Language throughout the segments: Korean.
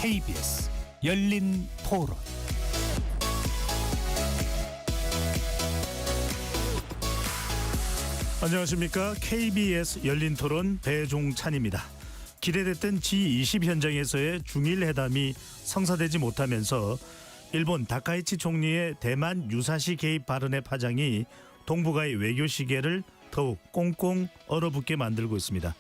KBS 열린 토론. 안녕하십니까. KBS 열린 토론 배종찬입니다. 기대됐던 G20 현장에서의 중일 회담이 성사되지 못하면서 일본 다카이치 총리의 대만 유사시 개입 발언의 파장이 동북아의 외교 시계를 더욱 꽁꽁 얼어붙게 만들고 있습니다.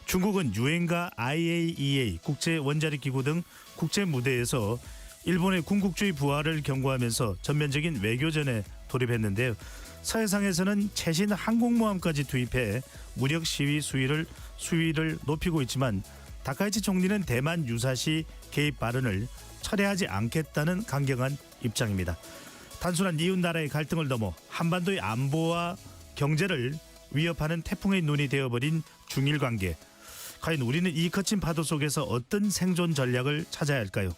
중국은 유엔과 IAEA 국제 원자력 기구 등 국제 무대에서 일본의 군국주의 부활을 경고하면서 전면적인 외교전에 돌입했는데요. 서해상에서는 최신 항공모함까지 투입해 무력 시위 수위를 높이고 있지만 다카이치 총리는 대만 유사시 개입 발언을 철회하지 않겠다는 강경한 입장입니다. 단순한 이웃 나라의 갈등을 넘어 한반도의 안보와 경제를 위협하는 태풍의 눈이 되어버린 중일 관계. 과연 우리는 이 거친 파도 속에서 어떤 생존 전략을 찾아야 할까요?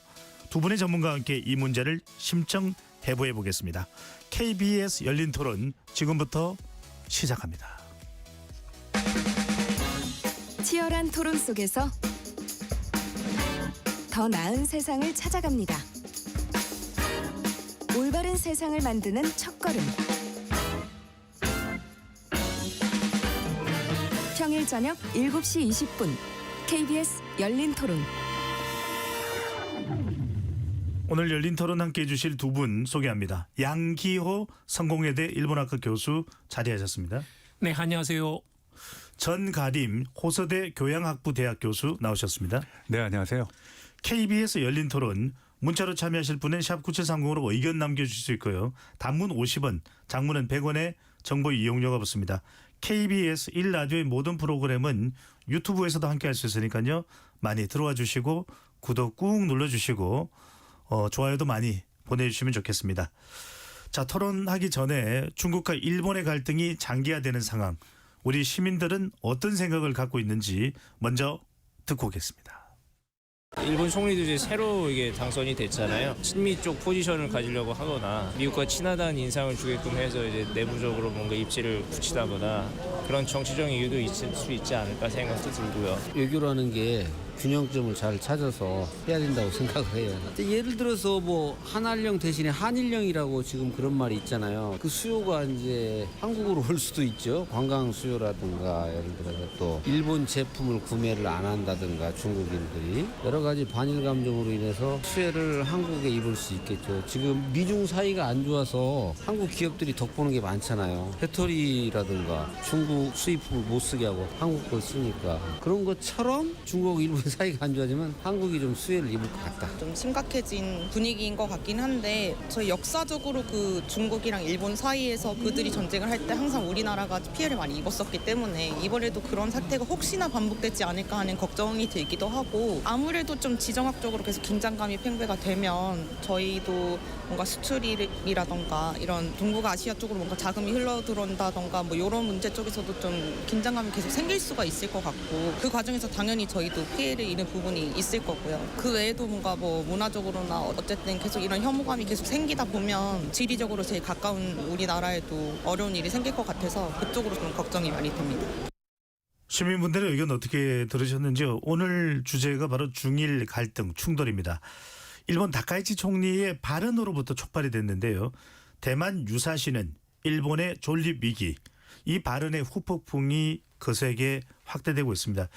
두 분의 전문가와 함께 이 문제를 심층 해부해 보겠습니다. KBS 열린 토론 지금부터 시작합니다. 치열한 토론 속에서 더 나은 세상을 찾아갑니다. 올바른 세상을 만드는 첫걸음. 평일 저녁 7시 20분 KBS 열린 토론. 오늘 열린 토론 함께해 주실 두 분 소개합니다. 양기호 성공회대 일본학과 교수 자리하셨습니다. 네, 안녕하세요. 전가림 호서대 교양학부대학 교수 나오셨습니다. 네, 안녕하세요. KBS 열린 토론 문자로 참여하실 분은 샵 9730으로 의견 남겨주실 수 있고요. 단문 50원, 장문은 100원의 정보 이용료가 붙습니다. KBS 1라디오의 모든 프로그램은 유튜브에서도 함께할 수 있으니까요. 많이 들어와 주시고 구독 꾹 눌러주시고 좋아요도 많이 보내주시면 좋겠습니다. 자, 토론하기 전에 중국과 일본의 갈등이 장기화되는 상황, 우리 시민들은 어떤 생각을 갖고 있는지 먼저 듣고 오겠습니다. 일본 총리도 이제 새로 이게 당선이 됐잖아요. 친미 쪽 포지션을 가지려고 하거나 미국과 친하다는 인상을 주게끔 해서 이제 내부적으로 뭔가 입지를 붙이다거나 그런 정치적인 이유도 있을 수 있지 않을까 생각도 들고요. 외교라는 게 균형점을 잘 찾아서 해야 된다고 생각을 해요. 예를 들어서 뭐 한한령 대신에 한일령이라고 지금 그런 말이 있잖아요. 그 수요가 이제 한국으로 올 수도 있죠. 관광 수요라든가 예를 들어서 또 일본 제품을 구매를 안 한다든가 중국인들이 여러 가지 반일 감정으로 인해서 수혜를 한국에 입을 수 있겠죠. 지금 미중 사이가 안 좋아서 한국 기업들이 덕보는 게 많잖아요. 배터리라든가 중국 수입품을 못 쓰게 하고 한국 걸 쓰니까 그런 것처럼 중국 일본 사이가 안 좋아지면 한국이 좀 수혜를 입을 것 같다. 좀 심각해진 분위기인 것 같긴 한데 저희 역사적으로 그 중국이랑 일본 사이에서 그들이 전쟁을 할 때 항상 우리나라가 피해를 많이 입었었기 때문에 이번에도 그런 사태가 혹시나 반복되지 않을까 하는 걱정이 들기도 하고 아무래도 좀 지정학적으로 계속 긴장감이 팽배가 되면 저희도 뭔가 수출이라던가 이런 동북아시아 쪽으로 뭔가 자금이 흘러들어온다던가 뭐 이런 문제 쪽에서도 좀 긴장감이 계속 생길 수가 있을 것 같고 그 과정에서 당연히 저희도 피해를 입는 부분이 있을 거고요. 그 외에도 뭔가 뭐 문화적으로나 어쨌든 계속 이런 혐오감이 계속 생기다 보면 지리적으로 제일 가까운 우리나라에도 어려운 일이 생길 것 같아서 그쪽으로 좀 걱정이 많이 됩니다. 시민분들의 의견 어떻게 들으셨는지요? 오늘 주제가 바로 중일 갈등 충돌입니다. 일본 다카이치 총리의 발언으로부터 촉발이 됐는데요. 대만 유사시는 일본의 존립 위기, 이 발언의 후폭풍이 거세게 확대되고 있습니다.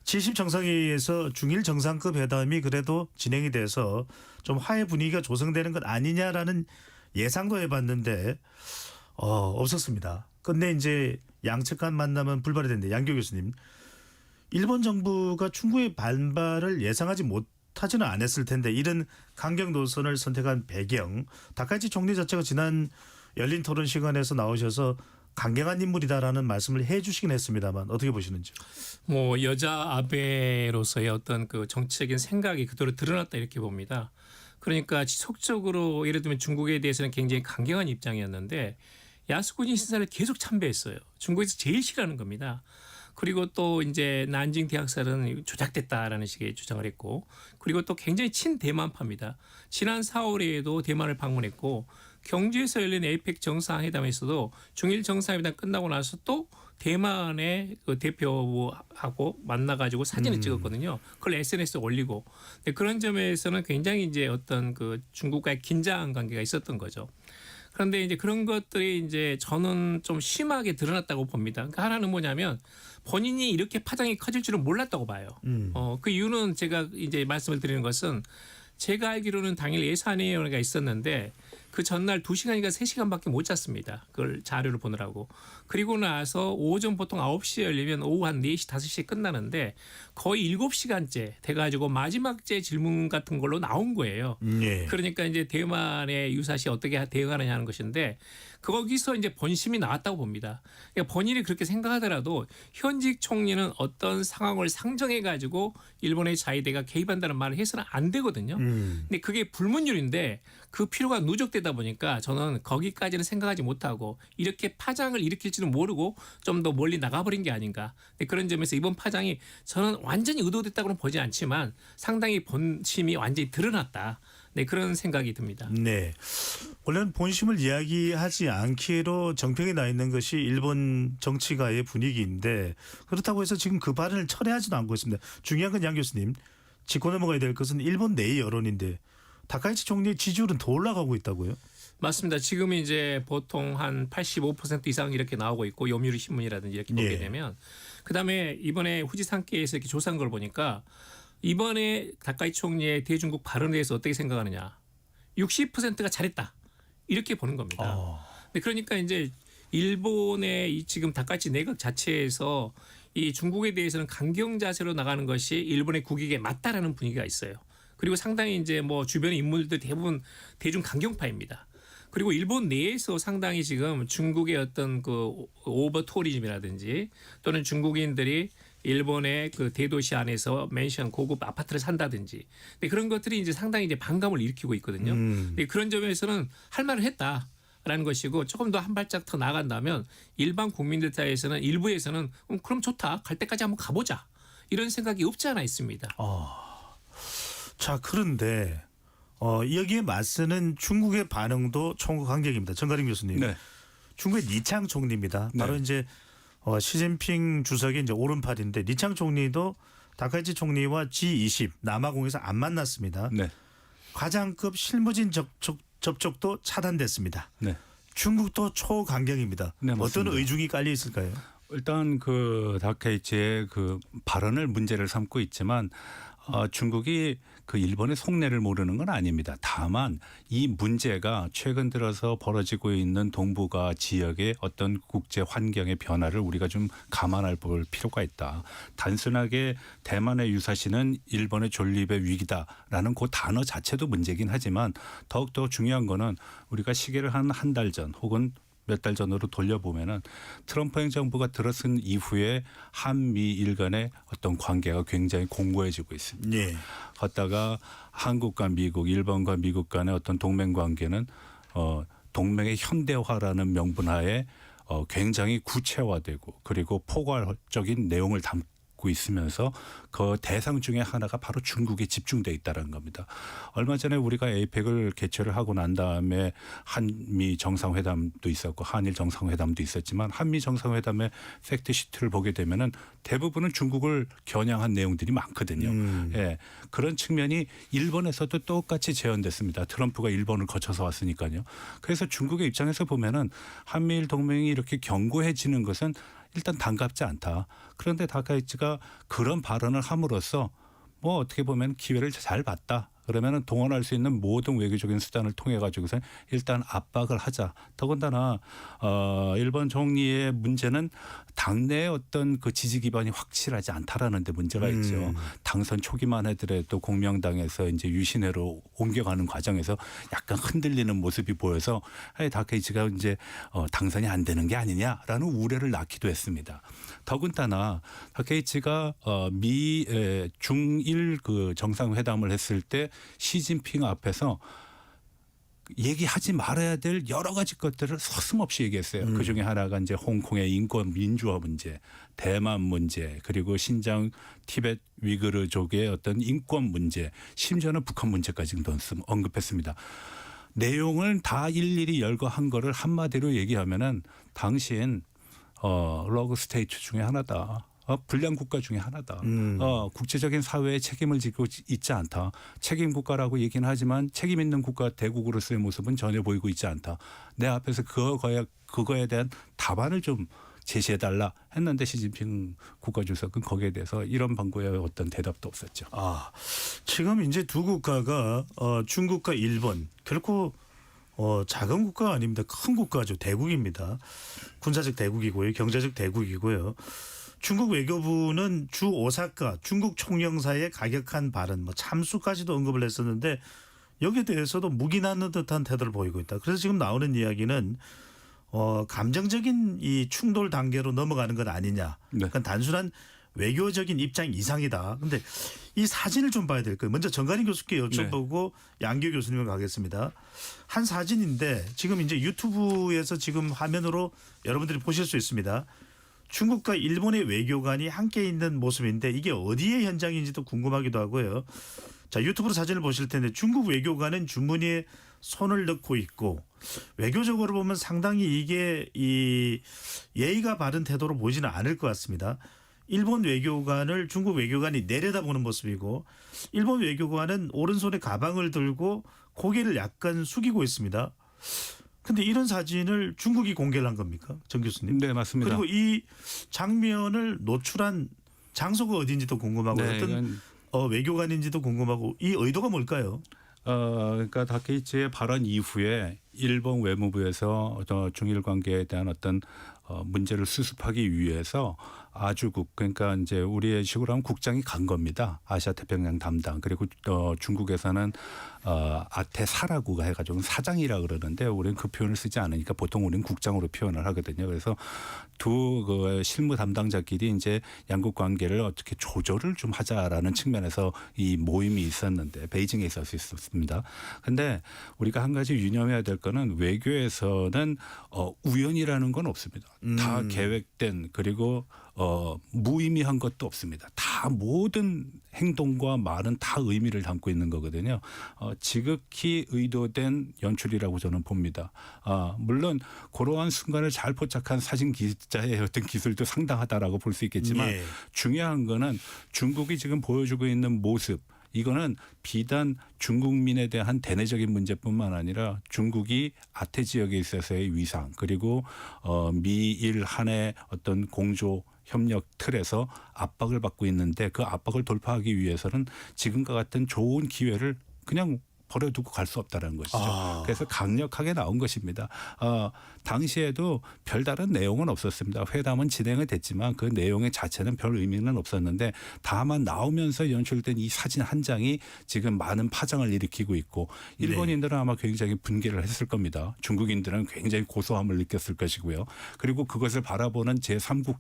G20 정상회의에서 중일 정상급 회담이 그래도 진행이 돼서 좀 화해 분위기가 조성되는 것 아니냐라는 예상도 해봤는데 없었습니다. 근데 이제 양측 간 만남은 불발이 됐는데 양교 교수님, 일본 정부가 중국의 반발을 예상하지 못하지는 않았을 텐데 이런 강경 노선을 선택한 배경, 다카이치 총리 자체가 지난 열린 토론 시간에서 나오셔서 강경한 인물이다라는 말씀을 해 주시긴 했습니다만 어떻게 보시는지요? 뭐 여자 아베로서의 어떤 그 정치적인 생각이 그대로 드러났다 이렇게 봅니다. 그러니까 지속적으로 예를 들면 중국에 대해서는 굉장히 강경한 입장이었는데 야스쿠니 신사를 계속 참배했어요. 중국에서 제일 싫어하는 겁니다. 그리고 또 이제 난징 대학살은 조작됐다라는 식의 주장을 했고, 그리고 또 굉장히 친대만파입니다. 지난 4월에도 대만을 방문했고 경주에서 열린 에이펙 정상회담에서도 중일 정상회담 끝나고 나서 또 대만의 그 대표하고 만나가지고 사진을 찍었거든요. 그걸 SNS에 올리고. 근데 그런 점에서는 굉장히 이제 어떤 그 중국과의 긴장 관계가 있었던 거죠. 그런데 이제 그런 것들이 이제 저는 좀 심하게 드러났다고 봅니다. 그러니까 하나는 뭐냐면 본인이 이렇게 파장이 커질 줄은 몰랐다고 봐요. 그 이유는 제가 이제 말씀을 드리는 것은 제가 알기로는 당일 예산위원회가 있었는데 그 전날 2시간인가 3시간밖에 못 잤습니다. 그걸 자료를 보느라고. 그리고 나서 오전 보통 9시에 열리면 오후 한 4시, 5시에 끝나는데 거의 7시간째 돼가지고 마지막째 질문 같은 걸로 나온 거예요. 예. 그러니까 이제 대만의 유사시 어떻게 대응하느냐 하는 것인데 거기서 이제 본심이 나왔다고 봅니다. 그러니까 본인이 그렇게 생각하더라도 현직 총리는 어떤 상황을 상정해 가지고 일본의 자위대가 개입한다는 말을 해서는 안 되거든요. 근데 그게 불문율인데 그 필요가 누적되다 보니까 저는 거기까지는 생각하지 못하고 이렇게 파장을 일으킬지는 모르고 좀 더 멀리 나가버린 게 아닌가. 근데 그런 점에서 이번 파장이 저는 완전히 의도됐다고는 보지 않지만 상당히 본심이 완전히 드러났다. 네, 그런 생각이 듭니다. 네. 원래는 본심을 이야기하지 않기로 정평이 나 있는 것이 일본 정치가의 분위기인데 그렇다고 해서 지금 그 발언을 철회하지도 않고 있습니다. 중요한 건 양 교수님 짚고 넘어가야 될 것은 일본 내의 여론인데 다카이치 총리의 지지율은 더 올라가고 있다고요? 맞습니다. 지금 이제 보통 한 85% 이상 이렇게 나오고 있고 요미우리 신문이라든지 이렇게 보게 예. 되면 그다음에 이번에 후지산케에서 이렇게 조사한 걸 보니까 이번에 다카이치 총리의 대중국 발언에 대해서 어떻게 생각하느냐. 60%가 잘했다. 이렇게 보는 겁니다. 근데 그러니까 이제 일본의 이 지금 다카이치 내각 자체에서 이 중국에 대해서는 강경 자세로 나가는 것이 일본의 국익에 맞다라는 분위기가 있어요. 그리고 상당히 이제 뭐 주변의 인물들 대부분 대중 강경파입니다. 그리고 일본 내에서 상당히 지금 중국의 어떤 그 오버 투어리즘이라든지 또는 중국인들이 일본의 그 대도시 안에서 맨션 고급 아파트를 산다든지 근데 그런 것들이 이제 상당히 이제 반감을 일으키고 있거든요. 근데 그런 점에서는 할 말을 했다라는 것이고 조금 더 한 발짝 더 나간다면 일반 국민들 사이에서는 일부에서는 그럼 좋다 갈 때까지 한번 가보자 이런 생각이 없지 않아 있습니다. 자, 그런데 여기에 맞서는 중국의 반응도 총극강경입니다. 정가림 교수님. 네. 중국의 리창 총리입니다. 바로 네. 이제 시진핑 주석의 이제 오른팔인데 리창 총리도 다카이치 총리와 G20 남아공에서 안 만났습니다. 네. 과장급 실무진 접촉도 차단됐습니다. 네. 중국도 초강경입니다. 네, 어떤 맞습니다. 의중이 깔려 있을까요? 일단 그 다케이치의 그 발언을 문제를 삼고 있지만 중국이 그 일본의 속내를 모르는 건 아닙니다. 다만 이 문제가 최근 들어서 벌어지고 있는 동북아 지역의 어떤 국제 환경의 변화를 우리가 좀 감안할 볼 필요가 있다. 단순하게 대만의 유사시는 일본의 존립의 위기다라는 그 단어 자체도 문제긴 하지만 더욱더 중요한 거는 우리가 시계를 한 달 전 혹은 몇 달 전으로 돌려보면은 트럼프 행정부가 들어선 이후에 한미일 간의 어떤 관계가 굉장히 공고해지고 있습니다. 예. 걷다가 한국과 미국, 일본과 미국 간의 어떤 동맹 관계는 동맹의 현대화라는 명분하에 굉장히 구체화되고 그리고 포괄적인 내용을 담고 있으면서 그 대상 중에 하나가 바로 중국에 집중돼 있다는 겁니다. 얼마 전에 우리가 에이펙을 개최를 하고 난 다음에 한미 정상회담도 있었고 한일 정상회담도 있었지만 한미 정상회담의 팩트시트를 보게 되면은 대부분은 중국을 겨냥한 내용들이 많거든요. 예, 그런 측면이 일본에서도 똑같이 재현됐습니다. 트럼프가 일본을 거쳐서 왔으니까요. 그래서 중국의 입장에서 보면은 한미일 동맹이 이렇게 견고해지는 것은 일단 반갑지 않다. 그런데 다카이치가 그런 발언을 함으로써 뭐 어떻게 보면 기회를 잘 봤다. 그러면은 동원할 수 있는 모든 외교적인 수단을 통해 가지고서 일단 압박을 하자. 더군다나 일본 총리의 문제는 당내의 어떤 그 지지 기반이 확실하지 않다라는 데 문제가 있죠. 당선 초기만 하더라도 공명당에서 이제 유신회로 옮겨가는 과정에서 약간 흔들리는 모습이 보여서 다케이치가 이제 당선이 안 되는 게 아니냐라는 우려를 낳기도 했습니다. 더군다나 다케이치가 미 중일 그 정상회담을 했을 때 시진핑 앞에서 얘기하지 말아야 될 여러 가지 것들을 서슴없이 얘기했어요. 그중에 하나가 이제 홍콩의 인권 민주화 문제, 대만 문제, 그리고 신장 티베트 위구르족의 어떤 인권 문제, 심지어는 북한 문제까지 언급했습니다. 내용을 다 일일이 열거한 거를 한마디로 얘기하면은 당신 러그 스테이트 중에 하나다. 불량 국가 중에 하나다. 국제적인 사회에 책임을 지고 있지 않다. 책임 국가라고 얘기는 하지만 책임 있는 국가 대국으로서의 모습은 전혀 보이고 있지 않다. 내 앞에서 그거에 대한 답안을 좀 제시해달라 했는데 시진핑 국가주석은 거기에 대해서 이런 방구에 어떤 대답도 없었죠. 지금 이제 두 국가가 중국과 일본 결코 작은 국가가 아닙니다. 큰 국가죠. 대국입니다. 군사적 대국이고요. 경제적 대국이고요. 중국 외교부는 주 오사카 중국 총영사의 가격한 발언, 참수까지도 언급을 했었는데 여기에 대해서도 묵인하는 듯한 태도를 보이고 있다. 그래서 지금 나오는 이야기는 감정적인 이 충돌 단계로 넘어가는 것 아니냐. 네. 그러니까 단순한 외교적인 입장 이상이다. 그런데 이 사진을 좀 봐야 될 거예요. 먼저 정관인 교수께 여쭤보고 양규 교수님을 가겠습니다. 한 사진인데 지금 이제 유튜브에서 지금 화면으로 여러분들이 보실 수 있습니다. 중국과 일본의 외교관이 함께 있는 모습인데 이게 어디의 현장인지도 궁금하기도 하고요. 자, 유튜브로 사진을 보실 텐데 중국 외교관은 주머니에 손을 넣고 있고 외교적으로 보면 상당히 이게 이 예의가 바른 태도로 보이지는 않을 것 같습니다. 일본 외교관을 중국 외교관이 내려다보는 모습이고 일본 외교관은 오른손에 가방을 들고 고개를 약간 숙이고 있습니다. 근데 이런 사진을 중국이 공개를 한 겁니까? 정 교수님. 네, 맞습니다. 그리고 이 장면을 노출한 장소가 어딘지도 궁금하고 네, 어떤 외교관인지도 궁금하고 이 의도가 뭘까요? 그러니까 다케이치의 발언 이후에 일본 외무부에서 중일 관계에 대한 어떤 문제를 수습하기 위해서 아주국 그러니까 이제 우리의 식으로 하면 국장이 간 겁니다. 아시아 태평양 담당. 그리고 중국에서는 아테사라구가 해가지고 사장이라 그러는데 우리는 그 표현을 쓰지 않으니까 보통 우리는 국장으로 표현을 하거든요. 그래서 두 그 실무 담당자끼리 이제 양국 관계를 어떻게 조절을 좀 하자라는 측면에서 이 모임이 있었는데 베이징에 있었습니다. 근데 우리가 한 가지 유념해야 될 거는 외교에서는 우연이라는 건 없습니다. 다 계획된 그리고 무의미한 것도 없습니다. 다 모든 행동과 말은 다 의미를 담고 있는 거거든요. 지극히 의도된 연출이라고 저는 봅니다. 물론 그러한 순간을 잘 포착한 사진 기자의 어떤 기술도 상당하다라고 볼 수 있겠지만 예. 중요한 거는 중국이 지금 보여주고 있는 모습 이거는 비단 중국민에 대한 대내적인 문제뿐만 아니라 중국이 아태 지역에 있어서의 위상 그리고 미일 한의 어떤 공조 협력 틀에서 압박을 받고 있는데 그 압박을 돌파하기 위해서는 지금과 같은 좋은 기회를 그냥 버려두고 갈 수 없다는 것이죠. 그래서 강력하게 나온 것입니다. 당시에도 별다른 내용은 없었습니다. 회담은 진행은 됐지만 그 내용의 자체는 별 의미는 없었는데 다만 나오면서 연출된 이 사진 한 장이 지금 많은 파장을 일으키고 있고 일본인들은 아마 굉장히 분개를 했을 겁니다. 중국인들은 굉장히 고소함을 느꼈을 것이고요. 그리고 그것을 바라보는 제3국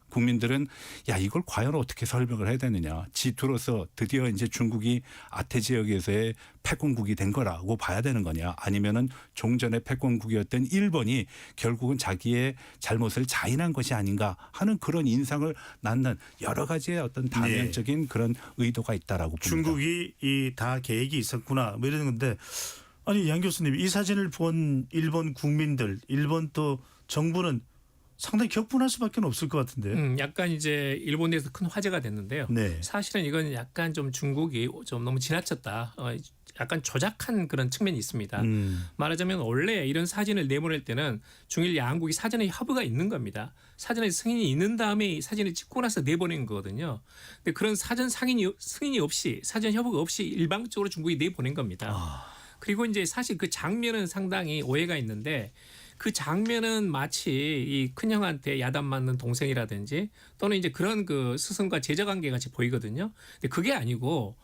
국민들은 야 이걸 과연 어떻게 설명을 해야 되느냐. G2로서 드디어 이제 중국이 아태 지역에서의 패권국이 된 거라고 봐야 되는 거냐. 아니면은 종전의 패권국이었던 일본이 결국은 자기의 잘못을 자인한 것이 아닌가 하는 그런 인상을 낳는 여러 가지의 어떤 다면적인 그런 의도가 있다라고 봅니다. 중국이 이 다 계획이 있었구나 뭐 이러는 건데 아니 양 교수님 이 사진을 본 일본 국민들 일본 또 정부는 상당히 격분할 수밖에 없을 것 같은데. 약간 이제 일본 내에서 큰 화제가 됐는데요. 네. 사실은 이건 약간 좀 중국이 좀 너무 지나쳤다. 약간 조작한 그런 측면이 있습니다. 말하자면 원래 이런 사진을 내보낼 때는 중일 양국이 사전에 협의가 있는 겁니다. 사전에 승인이 있는 다음에 사진을 찍고 나서 내보낸 거거든요. 근데 그런 사전 승인이 없이 사전 협의가 없이 일방적으로 중국이 내보낸 겁니다. 그리고 이제 사실 그 장면은 상당히 오해가 있는데 그 장면은 마치 이 큰형한테 야단 맞는 동생이라든지 또는 이제 그런 그 스승과 제자 관계 같이 보이거든요. 근데 그게 아니고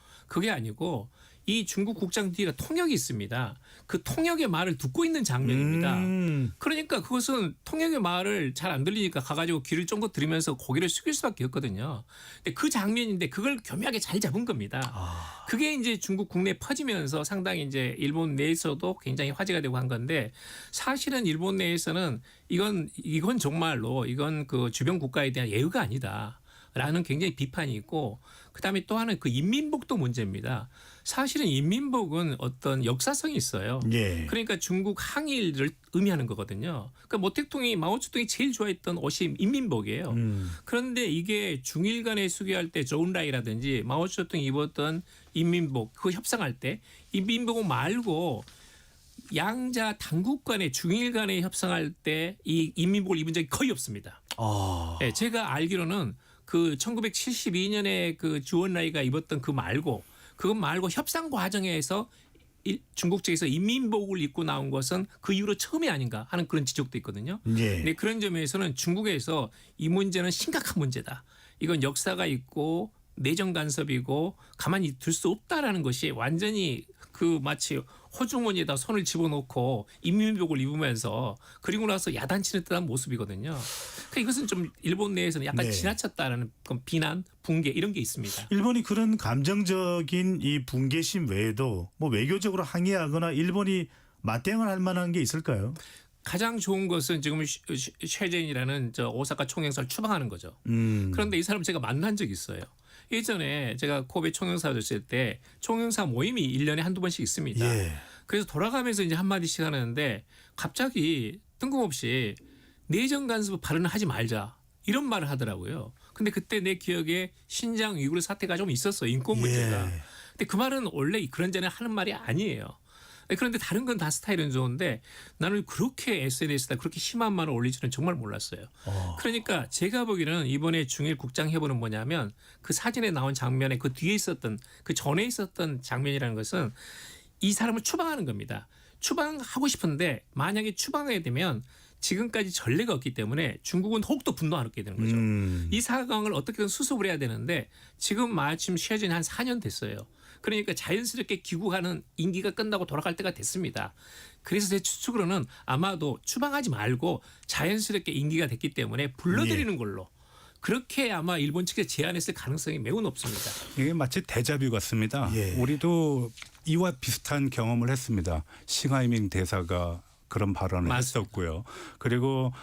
이 중국 국장 뒤가 통역이 있습니다. 그 통역의 말을 듣고 있는 장면입니다. 그러니까 그것은 통역의 말을 잘 안 들리니까 가가지고 귀를 쫑긋 들으면서 고개를 숙일 수밖에 없거든요. 근데 그 장면인데 그걸 교묘하게 잘 잡은 겁니다. 그게 이제 중국 국내에 퍼지면서 상당히 이제 일본 내에서도 굉장히 화제가 되고 한 건데 사실은 일본 내에서는 이건 정말로 이건 그 주변 국가에 대한 예의가 아니다. 라는 굉장히 비판이 있고 그다음에 또 하나는 그 인민복도 문제입니다. 사실은 인민복은 어떤 역사성이 있어요. 예. 그러니까 중국 항일을 의미하는 거거든요. 그러니까 모택동이 마오쩌둥이 제일 좋아했던 옷이 인민복이에요. 그런데 이게 중일 간에 수교할 때 조은라이라든지 마오쩌둥이 입었던 인민복 그 협상할 때 인민복 말고 양자 당국 간에 중일 간에 협상할 때 이 인민복을 입은 적이 거의 없습니다. 네, 제가 알기로는 그 1972년에 그 주원라이가 입었던 그거 말고 협상 과정에서 중국 측에서 인민복을 입고 나온 것은 그 이후로 처음이 아닌가 하는 그런 지적도 있거든요. 예. 네, 그런 점에서는 중국에서 이 문제는 심각한 문제다. 이건 역사가 있고 내정 간섭이고 가만히 둘 수 없다라는 것이 완전히 그 마치 호주머니에다 손을 집어넣고 인민복을 입으면서 그리고 나서 야단치는 듯한 모습이거든요. 그러니까 이것은 좀 일본 내에서는 약간 네. 지나쳤다라는 그런 비난, 붕괴 이런 게 있습니다. 일본이 그런 감정적인 이 붕괴심 외에도 뭐 외교적으로 항의하거나 일본이 맞대응을 할 만한 게 있을까요? 가장 좋은 것은 지금 쉐젠이라는 저 오사카 총영사를 추방하는 거죠. 그런데 이 사람 제가 만난 적이 있어요. 예전에 제가 코베 총영사였을 때 총영사 모임이 1년에 한두 번씩 있습니다. 예. 그래서 돌아가면서 이제 한마디씩 하는데 갑자기 뜬금없이 내정 간섭 발언을 하지 말자 이런 말을 하더라고요. 근데 그때 내 기억에 신장 위구르 사태가 좀 있었어요. 인권 문제가. 예. 근데 그 말은 원래 그런 전에 하는 말이 아니에요. 그런데 다른 건 다 스타일은 좋은데 나는 그렇게 SNS에다 그렇게 심한 말을 올릴 줄은 정말 몰랐어요. 그러니까 제가 보기에는 이번에 중일 국장회보는 뭐냐면 그 사진에 나온 장면에 그 뒤에 있었던 그 전에 있었던 장면이라는 것은 이 사람을 추방하는 겁니다. 추방하고 싶은데 만약에 추방하게 되면 지금까지 전례가 없기 때문에 중국은 더욱더 분노하게 되는 거죠. 이 상황을 어떻게든 수습을 해야 되는데 지금 마침 쉬어진 한 4년 됐어요. 그러니까 자연스럽게 귀국하는 임기가 끝나고 돌아갈 때가 됐습니다. 그래서 제 추측으로는 아마도 추방하지 말고 자연스럽게 임기가 됐기 때문에 불러들이는 걸로 그렇게 아마 일본 측에 제안했을 가능성이 매우 높습니다. 이게 마치 데자뷰 같습니다. 예. 우리도 이와 비슷한 경험을 했습니다. 싱하이밍 대사가 그런 발언을 맞습니다. 했었고요. 그리고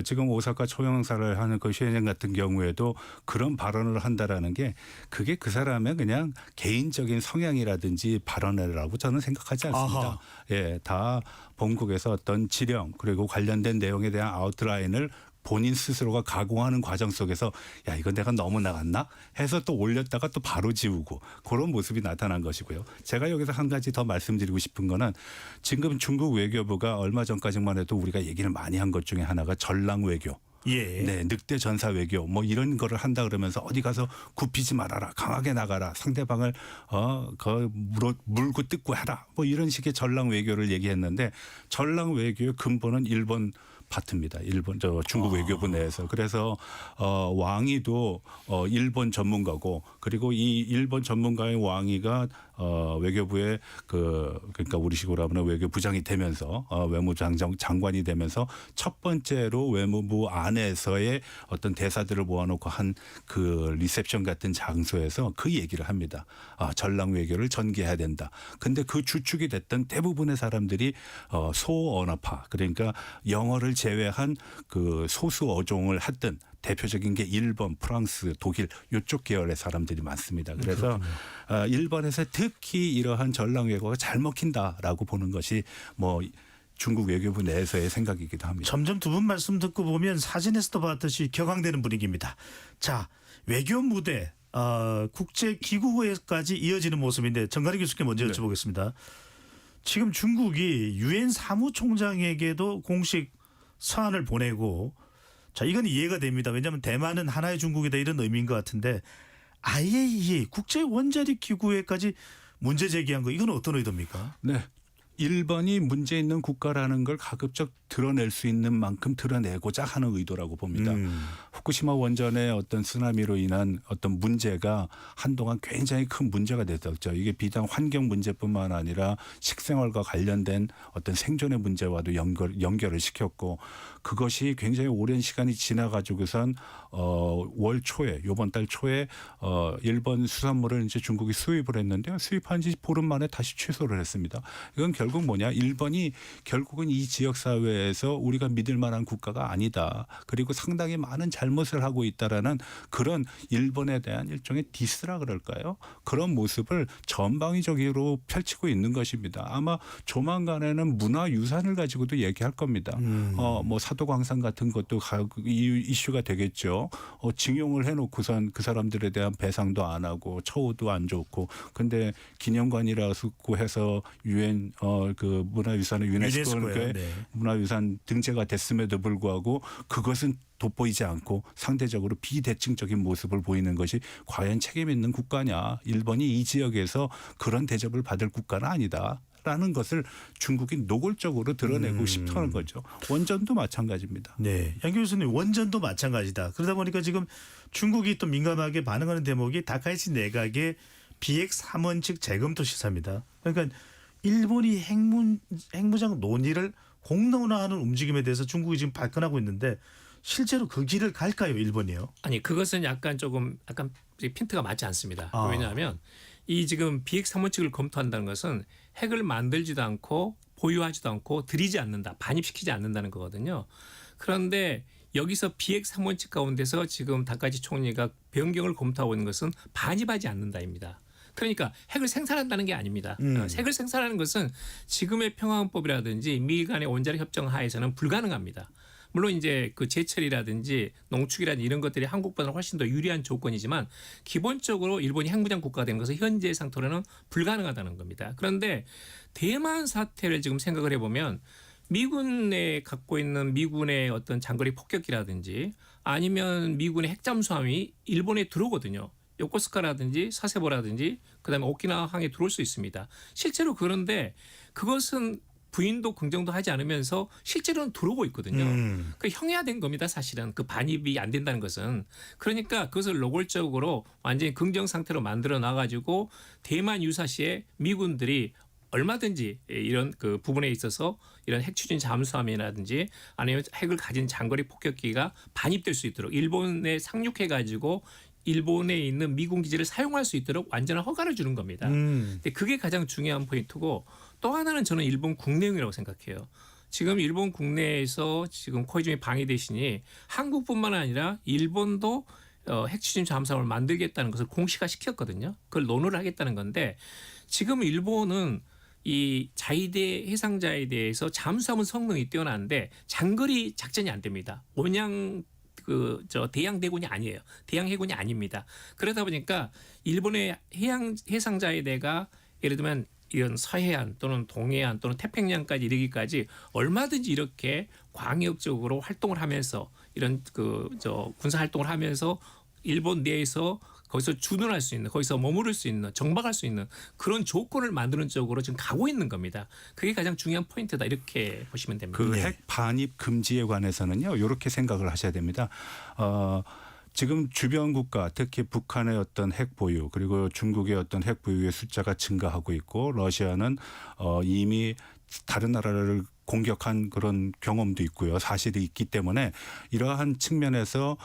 지금 오사카 총영사를 하는 그 쉐젠 같은 경우에도 그런 발언을 한다라는 게 그게 그 사람의 그냥 개인적인 성향이라든지 발언이라고 저는 생각하지 않습니다. 아하. 예, 다 본국에서 어떤 지령 그리고 관련된 내용에 대한 아웃라인을 본인 스스로가 가공하는 과정 속에서 야 이건 내가 너무 나갔나 해서 또 올렸다가 또 바로 지우고 그런 모습이 나타난 것이고요. 제가 여기서 한 가지 더 말씀드리고 싶은 거는 지금 중국 외교부가 얼마 전까지만 해도 우리가 얘기를 많이 한 것 중에 하나가 전랑 외교. 예. 네, 늑대 전사 외교 뭐 이런 거를 한다 그러면서 어디 가서 굽히지 말아라, 강하게 나가라, 상대방을 물고 뜯고 해라, 뭐 이런 식의 전랑 외교를 얘기했는데 전랑 외교의 근본은 일본 파트입니다. 중국 외교부 내에서. 그래서 왕이도 일본 전문가고 그리고 이 일본 전문가의 왕이가 외교부의 그러니까 우리식으로 하면 외교부장이 되면서 외무장관이 되면서 첫 번째로 외무부 안에서의 어떤 대사들을 모아놓고 한 그 리셉션 같은 장소에서 그 얘기를 합니다. 전랑 외교를 전개해야 된다. 근데 그 주축이 됐던 대부분의 사람들이 소언어파 그러니까 영어를 제외한 그 소수 어종을 했던 대표적인 게 일본, 프랑스, 독일 이쪽 계열의 사람들이 많습니다. 그래서 일본에서 특히 이러한 전랑 외교가 잘 먹힌다라고 보는 것이 뭐 중국 외교부 내에서의 생각이기도 합니다. 점점 두 분 말씀 듣고 보면 사진에서도 봤듯이 격앙되는 분위기입니다. 자, 외교 무대 국제 기구에까지 이어지는 모습인데 정가리 교수께 먼저 여쭤보겠습니다. 지금 중국이 유엔 사무총장에게도 공식 서한을 보내고 자 이건 이해가 됩니다. 왜냐하면 대만은 하나의 중국이다 이런 의미인 것 같은데 IAEA 국제 원자력 기구에까지 문제 제기한 거 이건 어떤 의도입니까? 네. 일본이 문제 있는 국가라는 걸 가급적 드러낼 수 있는 만큼 드러내고자 하는 의도라고 봅니다. 후쿠시마 원전의 어떤 쓰나미로 인한 어떤 문제가 한동안 굉장히 큰 문제가 됐었죠. 이게 비단 환경 문제뿐만 아니라 식생활과 관련된 어떤 생존의 문제와도 연결을 시켰고 그것이 굉장히 오랜 시간이 지나가지고선 월 초에 이번 달 초에 일본 수산물을 이제 중국이 수입을 했는데요. 수입한 지 보름 만에 다시 취소를 했습니다. 이건 결국 뭐냐? 일본이 결국은 이 지역 사회에서 우리가 믿을 만한 국가가 아니다. 그리고 상당히 많은 잘못을 하고 있다라는 그런 일본에 대한 일종의 디스라 그럴까요? 그런 모습을 전방위적으로 펼치고 있는 것입니다. 아마 조만간에는 문화유산을 가지고도 얘기할 겁니다. 뭐 사도광산 같은 것도 이슈가 되겠죠. 징용을 해놓고선 그 사람들에 대한 배상도 안 하고 처우도 안 좋고, 근데 기념관이라고 해서 유엔 그 문화유산의 유네스코에 네. 문화유산 등재가 됐음에도 불구하고 그것은 돋보이지 않고 상대적으로 비대칭적인 모습을 보이는 것이 과연 책임 있는 국가냐? 일본이 이 지역에서 그런 대접을 받을 국가는 아니다. 라는 것을 중국이 노골적으로 드러내고 싶어하는 거죠. 원전도 마찬가지입니다. 네, 양 교수님 원전도 마찬가지다. 그러다 보니까 지금 중국이 또 민감하게 반응하는 대목이 다카이치 내각의 비핵 3원칙 재검토 시사입니다. 그러니까 일본이 핵무장 논의를 공론화하는 움직임에 대해서 중국이 지금 발끈하고 있는데 실제로 그 길을 갈까요, 일본이요? 아니 그것은 약간 핀트가 맞지 않습니다. 왜냐하면 이 지금 비핵 3원칙을 검토한다는 것은 핵을 만들지도 않고 보유하지도 않고 들이지 않는다, 반입시키지 않는다는 거거든요. 그런데 여기서 비핵 3원칙 가운데서 지금 다카이치 총리가 변경을 검토하고 있는 것은 반입하지 않는다입니다. 그러니까 핵을 생산한다는 게 아닙니다. 핵을 생산하는 것은 지금의 평화헌법이라든지 미일 간의 원자력 협정 하에서는 불가능합니다. 물론 이제 그 제철이라든지 농축이라든지 이런 것들이 한국보다는 훨씬 더 유리한 조건이지만 기본적으로 일본이 핵무장 국가가 된 것은 현재 상태로는 불가능하다는 겁니다. 그런데 대만 사태를 지금 생각을 해보면 미군에 갖고 있는 미군의 어떤 장거리 폭격기라든지 아니면 미군의 핵잠수함이 일본에 들어오거든요. 요코스카라든지 사세보라든지 그다음에 오키나와 항에 들어올 수 있습니다. 실제로 그런데 그것은 부인도 긍정도 하지 않으면서 실제로는 들어오고 있거든요. 그 형해화된 겁니다. 사실은 그 반입이 안 된다는 것은. 그러니까 그것을 노골적으로 완전히 긍정 상태로 만들어 놔가지고 대만 유사시에 미군들이 얼마든지 이런 그 부분에 있어서 이런 핵 추진 잠수함이라든지 아니면 핵을 가진 장거리 폭격기가 반입될 수 있도록 일본에 상륙해가지고 일본에 있는 미군 기지를 사용할 수 있도록 완전한 허가를 주는 겁니다. 근데 그게 가장 중요한 포인트고 또 하나는 저는 일본 국내용이라고 생각해요. 지금 일본 국내에서 지금 코이즈미 방위 대신이 한국뿐만 아니라 일본도 핵추진 잠수함을 만들겠다는 것을 공식화시켰거든요. 그걸 논의를 하겠다는 건데 지금 일본은 이 자위대 해상자에 대해서 잠수함은 성능이 뛰어난데 장거리 작전이 안 됩니다. 원양 대양 대군이 아니에요. 대양 해군이 아닙니다. 그러다 보니까 일본의 해상자위대가 예를 들면 이런 서해안 또는 동해안 또는 태평양까지 이르기까지 얼마든지 이렇게 광역적으로 활동을 하면서 이런 군사 활동을 하면서 일본 내에서 거기서 주둔할 수 있는, 거기서 머무를 수 있는, 정박할 수 있는 그런 조건을 만드는 쪽으로 지금 가고 있는 겁니다. 그게 가장 중요한 포인트다 이렇게 보시면 됩니다. 그 핵 반입 금지에 관해서는요, 이렇게 생각을 하셔야 됩니다. 지금 주변 국가, 특히 북한의 어떤 핵 보유 그리고 중국의 어떤 핵 보유의 숫자가 증가하고 있고 러시아는 이미 다른 나라를 공격한 그런 경험도 있고요. 사실이 있기 때문에 이러한 측면에서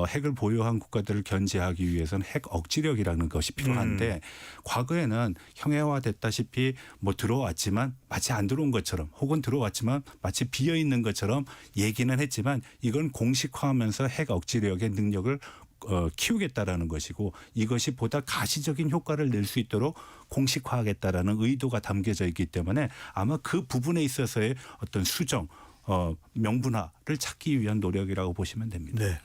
핵을 보유한 국가들을 견제하기 위해서는 핵 억지력이라는 것이 필요한데 과거에는 형해화됐다시피 뭐 들어왔지만 마치 안 들어온 것처럼 혹은 들어왔지만 마치 비어 있는 것처럼 얘기는 했지만 이건 공식화하면서 핵 억지력의 능력을 키우겠다라는 것이고 이것이 보다 가시적인 효과를 낼 수 있도록 공식화하겠다라는 의도가 담겨져 있기 때문에 아마 그 부분에 있어서의 어떤 수정 명분화를 찾기 위한 노력이라고 보시면 됩니다. 네.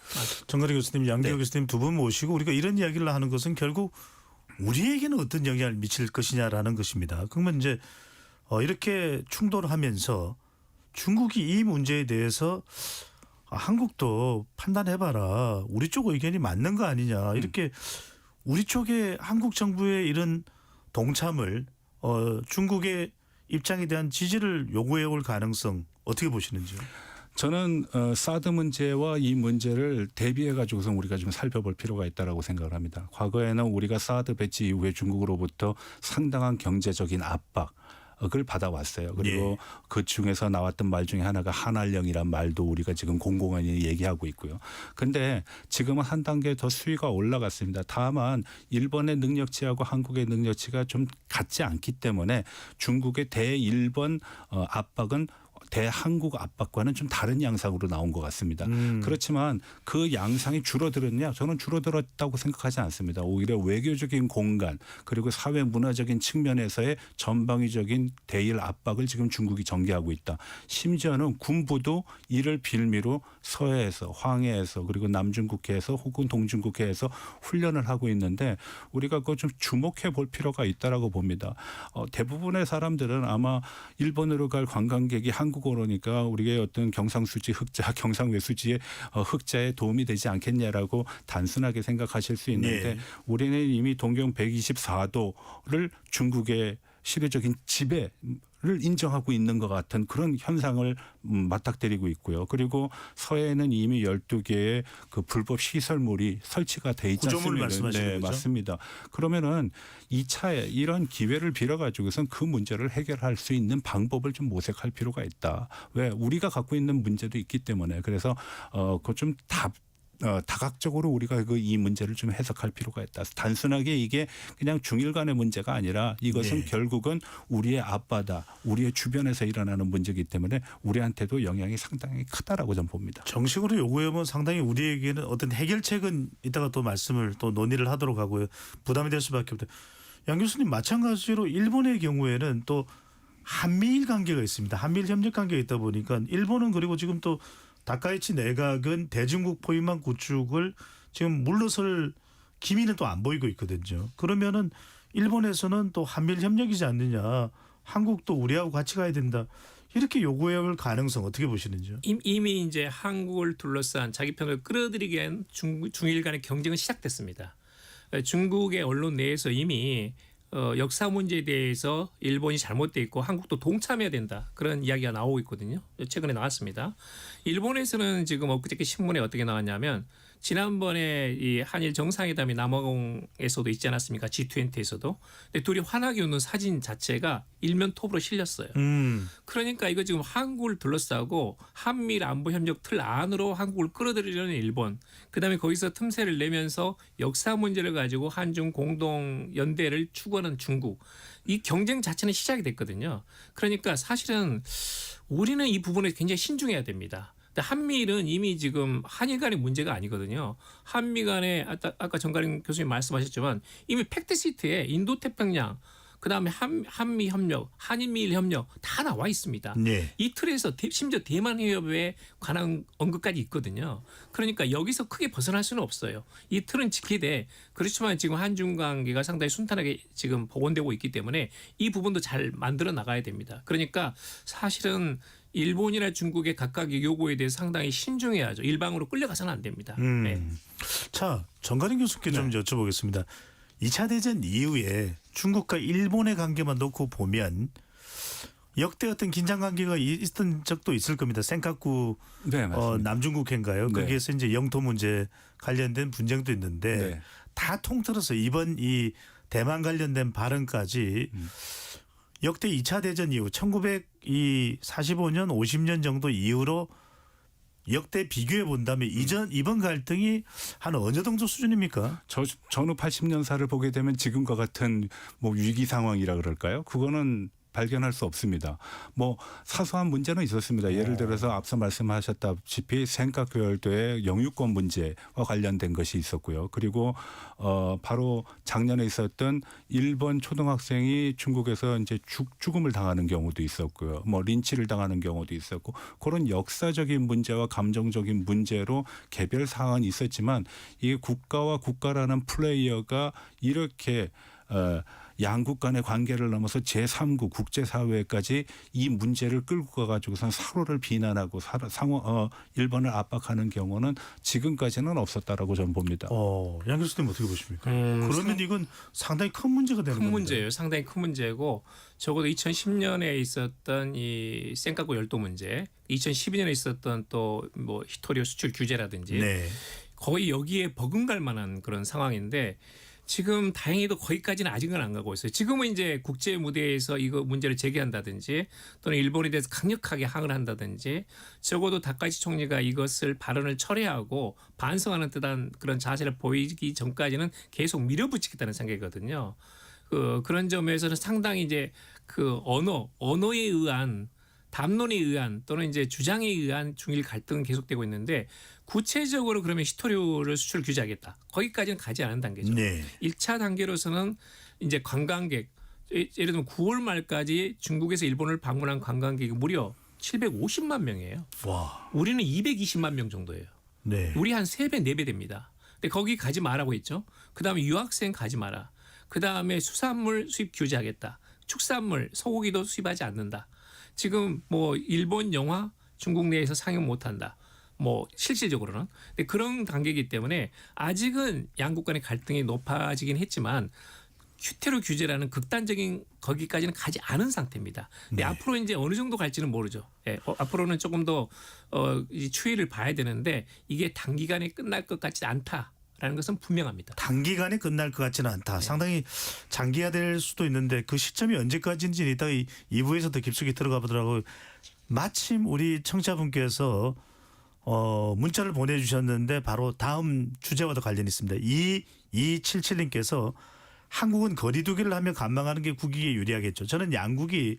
정가리 교수님, 양기호 교수님 두 분 모시고 우리가 이런 이야기를 하는 것은 결국 우리에게는 어떤 영향을 미칠 것이냐라는 것입니다. 그러면 이제 이렇게 충돌하면서 중국이 이 문제에 대해서 한국도 판단해봐라. 우리 쪽 의견이 맞는 거 아니냐. 이렇게 우리 쪽에 한국 정부의 이런 동참을 중국의 입장에 대한 지지를 요구해 올 가능성 어떻게 보시는지요? 저는 사드 문제와 이 문제를 대비해 가지고서 우리가 좀 살펴볼 필요가 있다라고 생각을 합니다. 과거에는 우리가 사드 배치 이후에 중국으로부터 상당한 경제적인 압박을 받아왔어요. 그리고 그 중에서 나왔던 말 중에 하나가 한알령이란 말도 우리가 지금 공공연히 얘기하고 있고요. 근데 지금은 한 단계 더 수위가 올라갔습니다. 다만 일본의 능력치하고 한국의 능력치가 좀 같지 않기 때문에 중국의 대일본 압박은 대한국 압박과는 좀 다른 양상으로 나온 것 같습니다. 그렇지만 그 양상이 줄어들었냐? 저는 줄어들었다고 생각하지 않습니다. 오히려 외교적인 공간 그리고 사회 문화적인 측면에서의 전방위적인 대일 압박을 지금 중국이 전개하고 있다. 심지어는 군부도 이를 빌미로 서해에서 황해에서 그리고 남중국해에서 혹은 동중국해에서 훈련을 하고 있는데 우리가 그거 좀 주목해 볼 필요가 있다라고 봅니다. 대부분의 사람들은 아마 일본으로 갈 관광객이 한국으로 오니까 우리의 어떤 경상수지 흑자, 경상외수지의 흑자에 도움이 되지 않겠냐라고 단순하게 생각하실 수 있는데 네. 우리는 이미 동경 124도를 중국의 실효적인 지배를 인정하고 있는 것 같은 그런 현상을 맞닥뜨리고 있고요. 그리고 서해에는 이미 12개의 그 불법 시설물이 설치가 돼 있지 구조물 않습니까? 말씀하시는 네, 거죠? 맞습니다. 그러면은 2차에 이런 기회를 빌어가지고선 그 문제를 해결할 수 있는 방법을 좀 모색할 필요가 있다. 왜 우리가 갖고 있는 문제도 있기 때문에 그래서 그거 좀 다각적으로 우리가 이 문제를 좀 해석할 필요가 있다. 단순하게 이게 그냥 중일 간의 문제가 아니라 이것은 네. 결국은 우리의 앞바다, 우리의 주변에서 일어나는 문제이기 때문에 우리한테도 영향이 상당히 크다라고 저는 봅니다. 정식으로 요구하면 상당히 우리에게는 어떤 해결책은 이따가 또 말씀을 또 논의를 하도록 하고요. 부담이 될 수밖에 없다. 양 교수님 마찬가지로 일본의 경우에는 또 한미일 관계가 있습니다. 한미일 협력 관계가 있다 보니까 일본은 그리고 지금 또 다카이치 내각은 대중국 포위망 구축을 지금 물러설 기미는 또 안 보이고 있거든요. 그러면은 일본에서는 또 한미일 협력이지 않느냐. 한국도 우리하고 같이 가야 된다. 이렇게 요구해 올 가능성 어떻게 보시는지요? 이미 이제 한국을 둘러싼 자기 편을 끌어들이기 위한 중일 간의 경쟁은 시작됐습니다. 중국의 언론 내에서 이미 역사 문제에 대해서 일본이 잘못돼 있고 한국도 동참해야 된다. 그런 이야기가 나오고 있거든요. 최근에 나왔습니다. 일본에서는 지금 엊그저께 신문에 어떻게 나왔냐면 지난번에 이 한일 정상회담이 남아공에서도 있지 않았습니까? G20에서도. 근데 둘이 환하게 웃는 사진 자체가 일면 톱으로 실렸어요. 그러니까 이거 지금 한국을 둘러싸고 한미일 안보 협력 틀 안으로 한국을 끌어들이려는 일본. 그다음에 거기서 틈새를 내면서 역사 문제를 가지고 한중 공동 연대를 추구하는 중국. 이 경쟁 자체는 시작이 됐거든요. 그러니까 사실은 우리는 이 부분에 굉장히 신중해야 됩니다. 근데 한미일은 이미 지금 한일 간의 문제가 아니거든요. 한미 간에 아까 정가림 교수님 말씀하셨지만 이미 팩트시트에 인도태평양 그다음에 한미 협력, 한미일 협력 다 나와 있습니다. 네. 이 틀에서 심지어 대만 해협에 관한 언급까지 있거든요. 그러니까 여기서 크게 벗어날 수는 없어요. 이 틀은 지키되 그렇지만 지금 한중 관계가 상당히 순탄하게 지금 복원되고 있기 때문에 이 부분도 잘 만들어 나가야 됩니다. 그러니까 사실은 일본이나 중국의 각각의 요구에 대해서 상당히 신중해야죠. 일방으로 끌려가서는 안 됩니다. 네. 자, 정가림 교수께 좀 여쭤보겠습니다. 2차 대전 이후에 중국과 일본의 관계만 놓고 보면 역대 어떤 긴장 관계가 있었던 적도 있을 겁니다. 센카쿠 네, 맞습니다. 남중국해인가요? 네. 거기에서 이제 영토 문제 관련된 분쟁도 있는데 네. 다 통틀어서 이번 이 대만 관련된 발언까지 역대 2차 대전 이후 1945년 50년 정도 이후로 역대 비교해 본다면 이번 갈등이 한 어느 정도 수준입니까? 전후 80년사를 보게 되면 지금과 같은 뭐 위기 상황이라 그럴까요? 그거는 발견할 수 없습니다. 뭐 사소한 문제는 있었습니다. 예를 들어서 앞서 말씀하셨다시피 센카쿠 열도의 영유권 문제와 관련된 것이 있었고요. 그리고 바로 작년에 있었던 일본 초등학생이 중국에서 이제 죽음을 당하는 경우도 있었고요. 뭐 린치를 당하는 경우도 있었고 그런 역사적인 문제와 감정적인 문제로 개별 사안이 있었지만 이 국가와 국가라는 플레이어가 이렇게 양국 간의 관계를 넘어서 제3국 국제사회까지 이 문제를 끌고 가가지고선 서로를 비난하고 일본을 압박하는 경우는 지금까지는 없었다라고 저는 봅니다. 양 교수님 어떻게 보십니까? 그러면 이건 상당히 큰 문제가 되는 큰 겁니다. 문제예요. 상당히 큰 문제고 적어도 2010년에 있었던 이 센카쿠 열도 문제, 2012년에 있었던 또 뭐 히토리오 수출 규제라든지 네. 거의 여기에 버금갈 만한 그런 상황인데 지금 다행히도 거기까지는 아직은 안 가고 있어요. 지금은 이제 국제 무대에서 이거 문제를 제기한다든지 또는 일본에 대해서 강력하게 항을 한다든지 적어도 다카이치 총리가 이것을 발언을 철회하고 반성하는 듯한 그런 자세를 보이기 전까지는 계속 밀어붙이겠다는 생각이거든요. 그런 점에서는 상당히 이제 그 언어에 의한 담론에 의한 또는 이제 주장에 의한 중일 갈등은 계속되고 있는데 구체적으로 그러면 시토류를 수출 규제하겠다. 거기까지는 가지 않은 단계죠. 네. 1차 단계로서는 이제 관광객 예를 들면 9월 말까지 중국에서 일본을 방문한 관광객이 무려 750만 명이에요. 와. 우리는 220만 명 정도예요. 네. 우리 한 3배, 4배 됩니다. 근데 거기 가지 말라고 했죠. 그다음에 유학생 가지 마라. 그다음에 수산물 수입 규제하겠다. 축산물, 소고기도 수입하지 않는다. 지금 뭐 일본 영화 중국 내에서 상영 못 한다. 뭐 실질적으로는. 근데 그런 단계이기 때문에 아직은 양국 간의 갈등이 높아지긴 했지만 큐테로 규제라는 극단적인 거기까지는 가지 않은 상태입니다. 근데 네. 앞으로 이제 어느 정도 갈지는 모르죠. 예, 앞으로는 조금 더 이 추이를 봐야 되는데 이게 단기간에 끝날 것 같지 않다라는 것은 분명합니다. 단기간에 끝날 것 같지는 않다. 상당히 장기화될 수도 있는데 그 시점이 언제까지인지 이따 2부에서 더 깊숙이 들어가 보더라고요. 마침 우리 청취자분께서 문자를 보내주셨는데 바로 다음 주제와도 관련이 있습니다. 2277님께서 한국은 거리두기를 하며 관망하는 게 국익에 유리하겠죠. 저는 양국이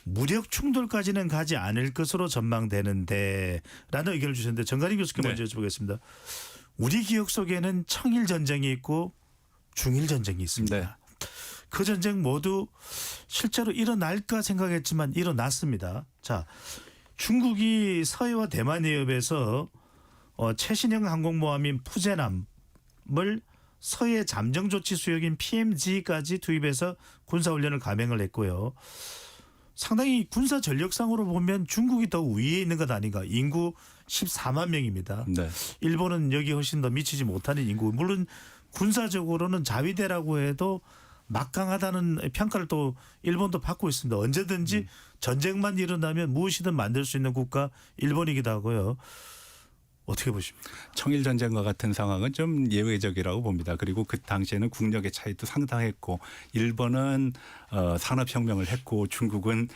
무력 충돌까지는 가지 않을 것으로 전망되는데 라는 의견을 주셨는데 정가림 교수께 네. 먼저 여쭤보겠습니다. 우리 기억 속에는 청일 전쟁이 있고 중일 전쟁이 있습니다. 네. 그 전쟁 모두 실제로 일어날까 생각했지만 일어났습니다. 자, 중국이 서해와 대만 해협에서 최신형 항공모함인 푸제남을 서해 잠정조치 수역인 PMG까지 투입해서 군사훈련을 감행을 했고요. 상당히 군사 전력상으로 보면 중국이 더 위에 있는 것 아닌가. 인구 14만 명입니다. 네. 일본은 여기 훨씬 더 미치지 못하는 인구. 물론 군사적으로는 자위대라고 해도 막강하다는 평가를 또 일본도 받고 있습니다. 언제든지 전쟁만 일어나면 무엇이든 만들 수 있는 국가 일본이기도 하고요. 어떻게 보십니까? 청일 전쟁과 같은 상황은 좀 예외적이라고 봅니다. 그리고 그 당시에는 국력의 차이도 상당했고 일본은 산업혁명을 했고 중국은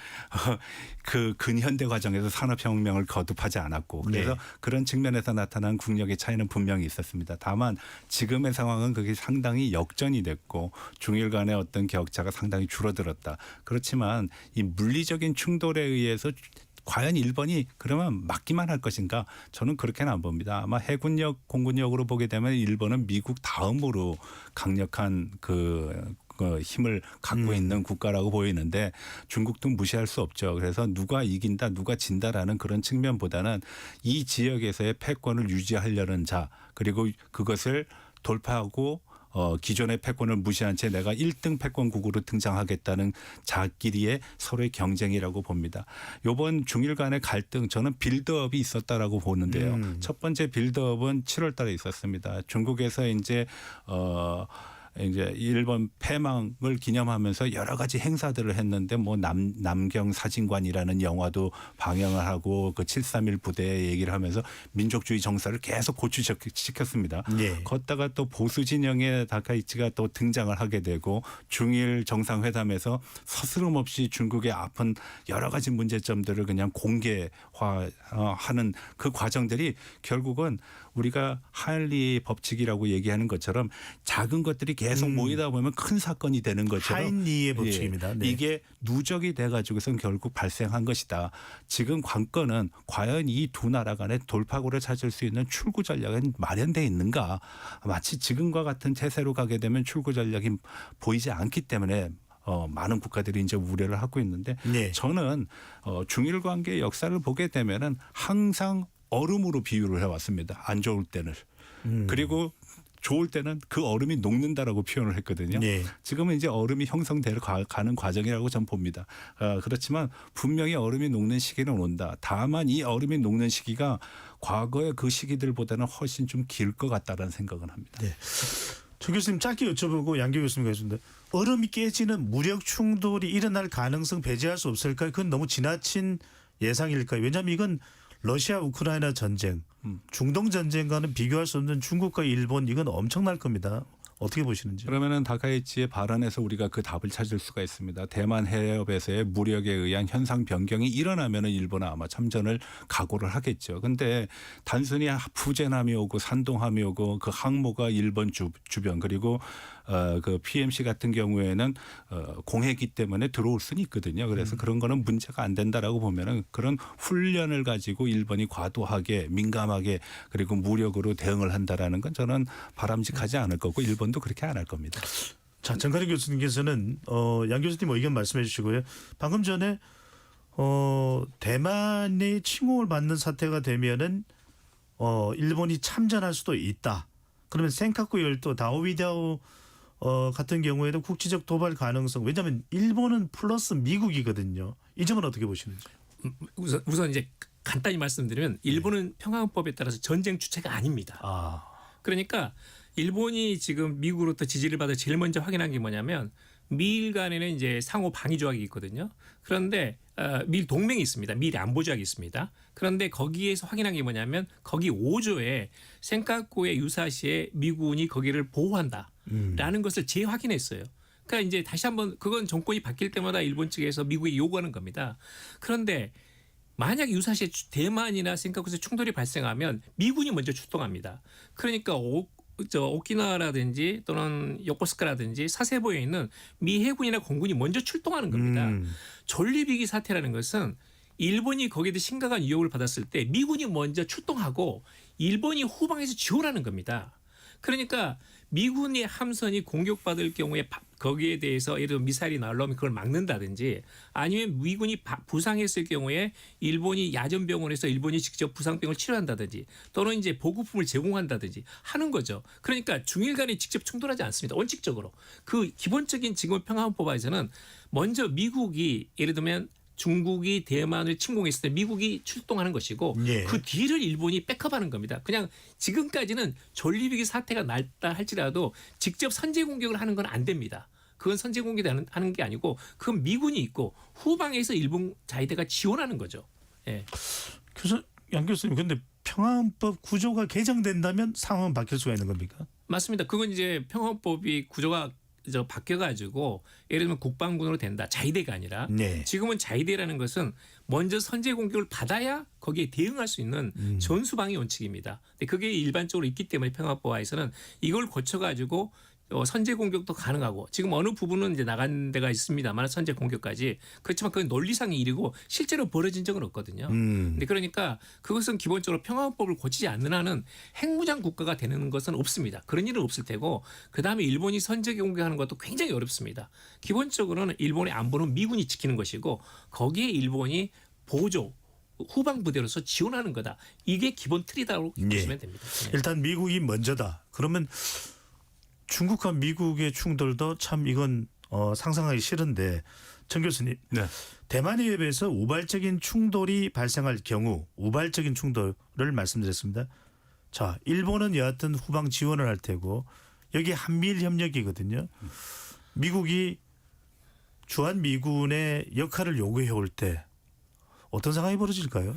그 근현대 과정에서 산업혁명을 거듭하지 않았고 그래서 네. 그런 측면에서 나타난 국력의 차이는 분명히 있었습니다. 다만 지금의 상황은 그게 상당히 역전이 됐고 중일 간의 어떤 격차가 상당히 줄어들었다. 그렇지만 이 물리적인 충돌에 의해서 과연 일본이 그러면 막기만 할 것인가? 저는 그렇게는 안 봅니다. 아마 해군력, 공군력으로 보게 되면 일본은 미국 다음으로 강력한 그 힘을 갖고 있는 국가라고 보이는데 중국도 무시할 수 없죠. 그래서 누가 이긴다, 누가 진다라는 그런 측면보다는 이 지역에서의 패권을 유지하려는 자 그리고 그것을 돌파하고 기존의 패권을 무시한 채 내가 1등 패권국으로 등장하겠다는 자끼리의 서로의 경쟁이라고 봅니다. 이번 중일 간의 갈등 저는 빌드업이 있었다라고 보는데요. 첫 번째 빌드업은 7월 달에 있었습니다. 중국에서 이제 일본 패망을 기념하면서 여러 가지 행사들을 했는데 뭐 남경 사진관이라는 영화도 방영을 하고 그 731 부대 얘기를 하면서 민족주의 정서를 계속 고취시켰습니다. 네. 걷다가 또 보수 진영의 다카이치가 또 등장을 하게 되고 중일 정상회담에서 서스름없이 중국의 아픈 여러 가지 문제점들을 그냥 공개화하는 그 과정들이 결국은 우리가 하일리 법칙이라고 얘기하는 것처럼 작은 것들이 계속 모이다 보면 큰 사건이 되는 것처럼 하인리의 법칙입니다. 네. 이게 누적이 돼가지고선 결국 발생한 것이다. 지금 관건은 과연 이 두 나라 간의 돌파구를 찾을 수 있는 출구 전략은 마련돼 있는가. 마치 지금과 같은 태세로 가게 되면 출구 전략이 보이지 않기 때문에 많은 국가들이 이제 우려를 하고 있는데 네. 저는 중일 관계의 역사를 보게 되면은 항상 얼음으로 비유를 해왔습니다. 안 좋을 때는. 그리고 좋을 때는 그 얼음이 녹는다라고 표현을 했거든요. 네. 지금은 이제 얼음이 형성되어 가는 과정이라고 저는 봅니다. 그렇지만 분명히 얼음이 녹는 시기는 온다. 다만 이 얼음이 녹는 시기가 과거의 그 시기들보다는 훨씬 좀 길 것 같다라는 생각은 합니다. 네. 조 교수님 짧게 여쭤보고 양교 교수님과 있습니다. 얼음이 깨지는 무력 충돌이 일어날 가능성 배제할 수 없을까요? 그건 너무 지나친 예상일까요? 왜냐하면 이건 러시아 우크라이나 전쟁, 중동 전쟁과는 비교할 수 없는 중국과 일본 이건 엄청날 겁니다. 어떻게 보시는지. 그러면은 다카이치의 발언에서 우리가 그 답을 찾을 수가 있습니다. 대만 해협에서의 무력에 의한 현상 변경이 일어나면은 일본은 아마 참전을 각오를 하겠죠. 근데 단순히 푸젠함이 오고 산동함이 오고 그 항모가 일본 주변 그리고 그 PMC 같은 경우에는 공해기 때문에 들어올 수는 있거든요. 그래서 그런 거는 문제가 안 된다라고 보면은 그런 훈련을 가지고 일본이 과도하게 민감하게 그리고 무력으로 대응을 한다라는 건 저는 바람직하지 않을 거고 일본도 그렇게 안 할 겁니다. 자, 정가리 교수님께서는 양 교수님 의견 말씀해 주시고요. 방금 전에 대만이 침공을 받는 사태가 되면은 일본이 참전할 수도 있다. 그러면 센카쿠 열도 다오위다오 같은 경우에도 국지적 도발 가능성. 왜냐하면 일본은 플러스 미국이거든요. 이 점은 어떻게 보시는지. 우선 이제 간단히 말씀드리면 일본은 평화헌법에 따라서 전쟁 주체가 아닙니다. 아, 그러니까 일본이 지금 미국으로부터 지지를 받아 제일 먼저 확인한 게 뭐냐면 미일 간에는 이제 상호 방위 조약이 있거든요. 그런데 미일 동맹이 있습니다. 미일 안보 조약이 있습니다. 그런데 거기에서 확인한 게 뭐냐면 거기 5조에 센카쿠의 유사시에 미군이 거기를 보호한다라는 것을 재확인했어요. 그러니까 이제 다시 한번 그건 정권이 바뀔 때마다 일본 측에서 미국이 요구하는 겁니다. 그런데 만약 유사시에 대만이나 센카쿠에서 충돌이 발생하면 미군이 먼저 출동합니다. 그러니까 오키나와라든지 또는 요코스카라든지 사세보에 있는 미 해군이나 공군이 먼저 출동하는 겁니다. 전리비기 사태라는 것은 일본이 거기에 심각한 위협을 받았을 때 미군이 먼저 출동하고 일본이 후방에서 지원하는 겁니다. 그러니까 미군의 함선이 공격받을 경우에 거기에 대해서 예를 들어 미사일이 날라오면 그걸 막는다든지 아니면 미군이 부상했을 경우에 일본이 야전병원에서 일본이 직접 부상병을 치료한다든지 또는 이제 보급품을 제공한다든지 하는 거죠. 그러니까 중일 간에 직접 충돌하지 않습니다. 원칙적으로. 그 기본적인 지금 평화헌법에서는 먼저 미국이 예를 들면 중국이 대만을 침공했을 때 미국이 출동하는 것이고 예. 그 뒤를 일본이 백업하는 겁니다. 그냥 지금까지는 전리비기 사태가 났다 할지라도 직접 선제 공격을 하는 건 안 됩니다. 그건 선제 공격을 하는 게 아니고 그건 미군이 있고 후방에서 일본 자위대가 지원하는 거죠. 예. 양 교수님, 근데 평화헌법 구조가 개정된다면 상황은 바뀔 수가 있는 겁니까? 맞습니다. 그건 이제 평화헌법이 구조가 바뀌어가지고 예를 들면 국방군으로 된다. 자위대가 아니라 네. 지금은 자위대라는 것은 먼저 선제 공격을 받아야 거기에 대응할 수 있는 전수방위 원칙입니다. 근데 그게 일반적으로 있기 때문에 평화법화에서는 이걸 거쳐가지고 선제 공격도 가능하고 지금 어느 부분은 이제 나간 데가 있습니다만 선제 공격까지 그렇지만 그건 논리상의 일이고 실제로 벌어진 적은 없거든요. 근데 그러니까 그것은 기본적으로 평화헌법을 고치지 않는 한은 핵무장 국가가 되는 것은 없습니다. 그런 일은 없을 테고 그다음에 일본이 선제 공격하는 것도 굉장히 어렵습니다. 기본적으로는 일본의 안보는 미군이 지키는 것이고 거기에 일본이 보조 후방 부대로서 지원하는 거다. 이게 기본 틀이다고 보시면 됩니다. 네. 일단 미국이 먼저다. 그러면 중국과 미국의 충돌도 참 이건 상상하기 싫은데 정 교수님, 네. 대만 해협에서 우발적인 충돌이 발생할 경우 우발적인 충돌을 말씀드렸습니다. 자, 일본은 여하튼 후방 지원을 할 테고 여기 한미일 협력이거든요. 미국이 주한 미군의 역할을 요구해 올 때 어떤 상황이 벌어질까요?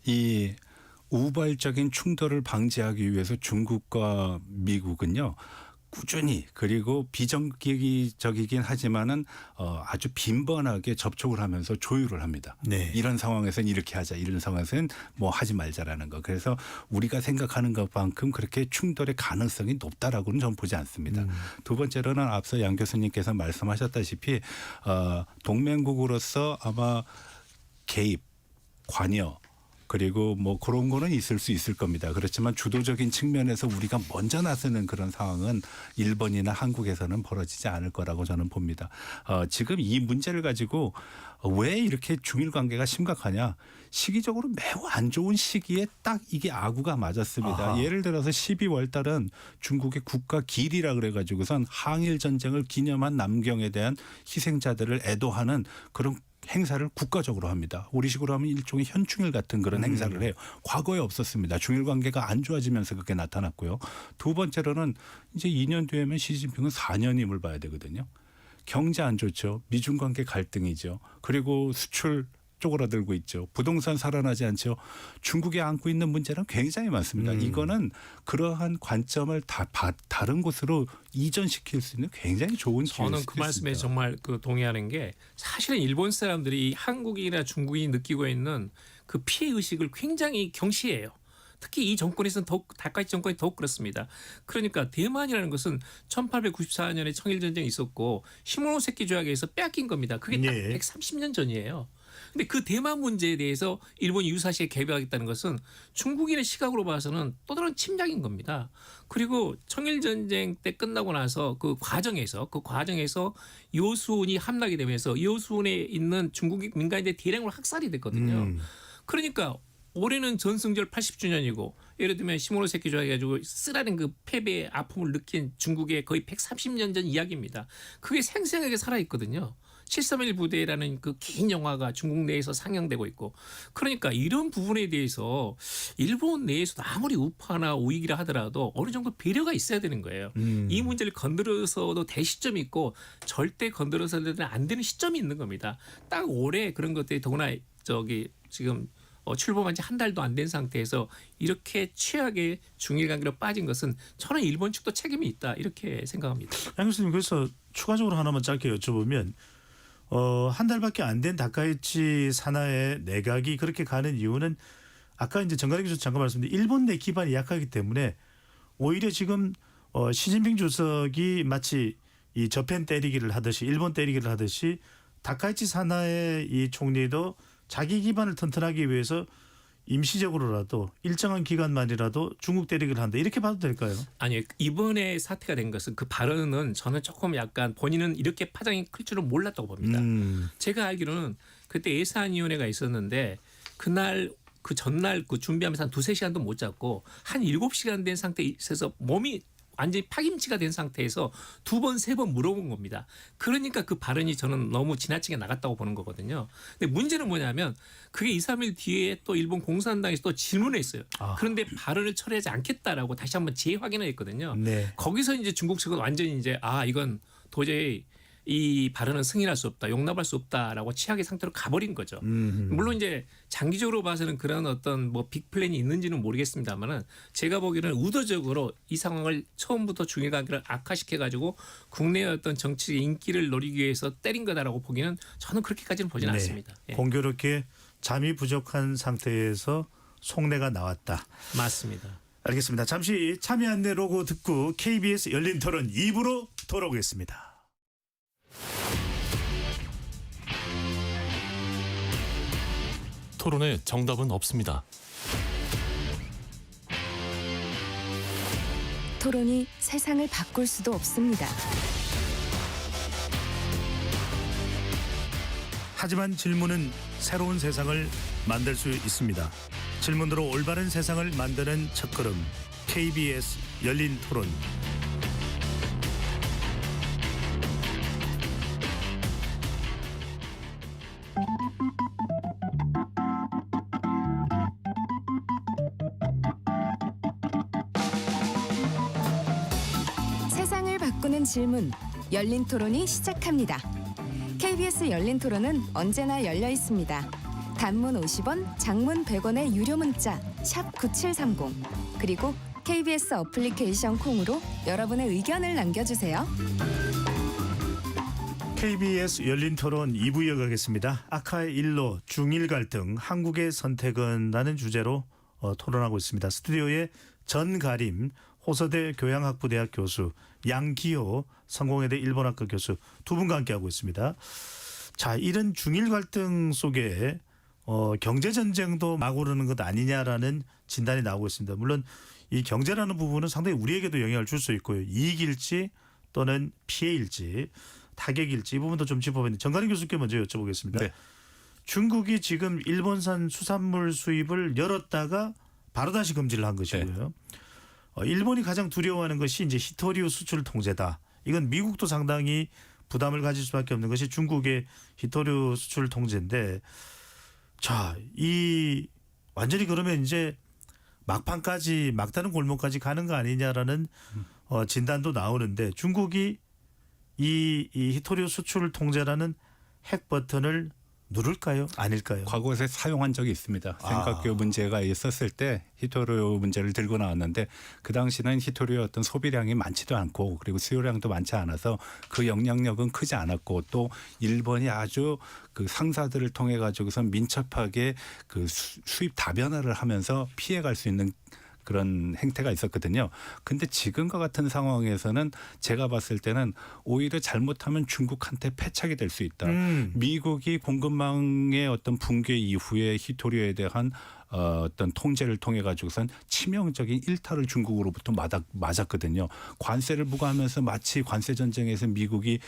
이 우발적인 충돌을 방지하기 위해서 중국과 미국은요 꾸준히 그리고 비정기적이긴 하지만은 아주 빈번하게 접촉을 하면서 조율을 합니다. 네. 이런 상황에서는 이렇게 하자, 이런 상황에서는 뭐 하지 말자라는 거. 그래서 우리가 생각하는 것만큼 그렇게 충돌의 가능성이 높다라고는 저는 보지 않습니다. 두 번째로는 앞서 양 교수님께서 말씀하셨다시피 동맹국으로서 아마 개입, 관여 그리고 뭐 그런 거는 있을 수 있을 겁니다. 그렇지만 주도적인 측면에서 우리가 먼저 나서는 그런 상황은 일본이나 한국에서는 벌어지지 않을 거라고 저는 봅니다. 지금 이 문제를 가지고 왜 이렇게 중일 관계가 심각하냐. 시기적으로 매우 안 좋은 시기에 딱 이게 아구가 맞았습니다. 아하. 예를 들어서 12월 달은 중국의 국가 기리라 그래가지고선 항일 전쟁을 기념한 남경에 대한 희생자들을 애도하는 그런 행사를 국가적으로 합니다. 우리식으로 하면 일종의 현충일 같은 그런 행사를 해요. 과거에 없었습니다. 중일 관계가 안 좋아지면서 그게 나타났고요. 두 번째로는 이제 2년 뒤에면 시진핑은 4년임을 봐야 되거든요. 경제 안 좋죠. 미중 관계 갈등이죠. 그리고 수출 쪼그라들고 있죠. 부동산 살아나지 않죠. 중국이 안고 있는 문제는 굉장히 많습니다. 이거는 그러한 관점을 다른 곳으로 이전시킬 수 있는 굉장히 좋은 기회일 저는 수도 그 말씀에 있습니다. 정말 그 동의하는 게 사실은 일본 사람들이 한국이나 중국이 느끼고 있는 그 피해 의식을 굉장히 경시해요. 특히 이 정권에서는 더욱 다카이치 정권이 더욱 그렇습니다. 그러니까 대만이라는 것은 1894년에 청일전쟁이 있었고 시모노세키 조약에서 빼앗긴 겁니다. 그게 딱 예. 130년 전이에요. 근데 그 대만 문제에 대해서 일본이 유사시에 개입하겠다는 것은 중국인의 시각으로 봐서는 또 다른 침략인 겁니다. 그리고 청일전쟁 때 끝나고 나서 그 과정에서 요수훈이 함락이 되면서 요수훈에 있는 중국 민간인들 대량으로 학살이 됐거든요. 그러니까 올해는 전승절 80주년이고 예를 들면 시모노세키 조약해가지고 쓰라린 그 패배의 아픔을 느낀 중국의 거의 130년 전 이야기입니다. 그게 생생하게 살아있거든요. 731 부대라는 그 긴 영화가 중국 내에서 상영되고 있고 그러니까 이런 부분에 대해서 일본 내에서도 아무리 우파나 우익이라 하더라도 어느 정도 배려가 있어야 되는 거예요. 이 문제를 건드려서도 될 시점이 있고 절대 건드려서는 안 되는 시점이 있는 겁니다. 딱 올해 그런 것들이 더구나 지금 출범한 지 한 달도 안 된 상태에서 이렇게 최악의 중일 관계로 빠진 것은 저는 일본 측도 책임이 있다 이렇게 생각합니다. 양 교수님 그래서 추가적으로 하나만 짧게 여쭤보면 한 달밖에 안 된 다카이치 산하의 내각이 그렇게 가는 이유는 아까 이제 정가리 교수 잠깐 말씀드린 일본 내 기반이 약하기 때문에 오히려 지금 시진핑 주석이 마치 이 저편 때리기를 하듯이 일본 때리기를 하듯이 다카이치 산하의 이 총리도 자기 기반을 튼튼하기 위해서 임시적으로라도 일정한 기간만이라도 중국 때리기를 한다. 이렇게 봐도 될까요? 아니 이번에 사태가 된 것은 그 발언은 저는 조금 약간 본인은 이렇게 파장이 클 줄은 몰랐다고 봅니다. 제가 알기로는 그때 예산위원회가 있었는데 그날 그 전날 그 준비하면서 한 2-3시간도 못 잤고 한 7시간 된 상태에 있어서 몸이 완전히 파김치가 된 상태에서 2번, 3번 물어본 겁니다. 그러니까 그 발언이 저는 너무 지나치게 나갔다고 보는 거거든요. 근데 문제는 뭐냐면 그게 2-3일 뒤에 또 일본 공산당에서 또 질문을 했어요. 그런데 발언을 철회하지 않겠다라고 다시 한번 재확인을 했거든요. 네. 거기서 이제 중국 측은 완전히 이제 이건 도저히 이 발언은 승인할 수 없다, 용납할 수 없다라고 취약의 상태로 가버린 거죠. 물론 이제 장기적으로 봐서는 그런 어떤 뭐 빅플랜이 있는지는 모르겠습니다만은 제가 보기에는 의도적으로 이 상황을 처음부터 중일 관계를 악화시켜가지고 국내의 어떤 정치적 인기를 노리기 위해서 때린 거다라고 보기는 저는 그렇게까지는 보지는 않습니다. 예. 공교롭게 잠이 부족한 상태에서 속내가 나왔다. 맞습니다. 알겠습니다. 잠시 참여 안내 로고 듣고 KBS 열린 토론 2부로 돌아오겠습니다. 토론에 정답은 없습니다. 토론이 세상을 바꿀 수도 없습니다. 하지만 질문은 새로운 세상을 만들 수 있습니다. 질문으로 올바른 세상을 만드는 첫걸음 KBS 열린 토론. 세상을 바꾸는 질문, 열린 토론이 시작합니다. KBS 열린 토론은 언제나 열려 있습니다. 단문 50원, 장문 100원의 유료 문자 샵 9730 그리고 KBS 어플리케이션 콩으로 여러분의 의견을 남겨주세요. KBS 열린 토론 2부 이어가겠습니다. 아카의 일로 중일 갈등 한국의 선택은 라는 주제로 토론하고 있습니다. 스튜디오에 전가림 호서대 교양학부대학 교수, 양기호 성공회대 일본학과 교수 두 분과 함께하고 있습니다. 자, 이런 중일 갈등 속에 경제전쟁도 막 오르는 것 아니냐라는 진단이 나오고 있습니다. 물론 이 경제라는 부분은 상당히 우리에게도 영향을 줄 수 있고요. 이익일지 또는 피해일지 타격일지 이 부분도 좀 짚어보는데 정가림 교수께 먼저 여쭤보겠습니다. 네. 중국이 지금 일본산 수산물 수입을 열었다가 바로 다시 금지를 한 것이고요. 일본이 가장 두려워하는 것이 이제 히토류 수출 통제다. 이건 미국도 상당히 부담을 가질 수밖에 없는 것이 중국의 히토류 수출 통제인데, 자, 이 완전히 그러면 이제 막판까지 막다른 골목까지 가는 거 아니냐라는 진단도 나오는데 중국이 이 히토류 수출 통제라는 핵 버튼을 누를까요? 아닐까요? 과거에 사용한 적이 있습니다. 생각교 문제가 있었을 때 히토류 문제를 들고 나왔는데 그 당시는 히토류의 어떤 소비량이 많지도 않고 그리고 수요량도 많지 않아서 그 영향력은 크지 않았고 또 일본이 아주 그 상사들을 통해 가지고서 민첩하게 그 수입 다변화를 하면서 피해갈 수 있는 그런 행태가 있었거든요. 근데 지금과 같은 상황에서는 제가 봤을 때는 오히려 잘못하면 중국한테 패착이 될 수 있다. 미국이 공급망의 어떤 붕괴 이후에 히토류에 대한 어떤 통제를 통해 가지고선 치명적인 일탈을 중국으로부터 맞았거든요. 관세를 부과하면서 마치 관세 전쟁에서 미국이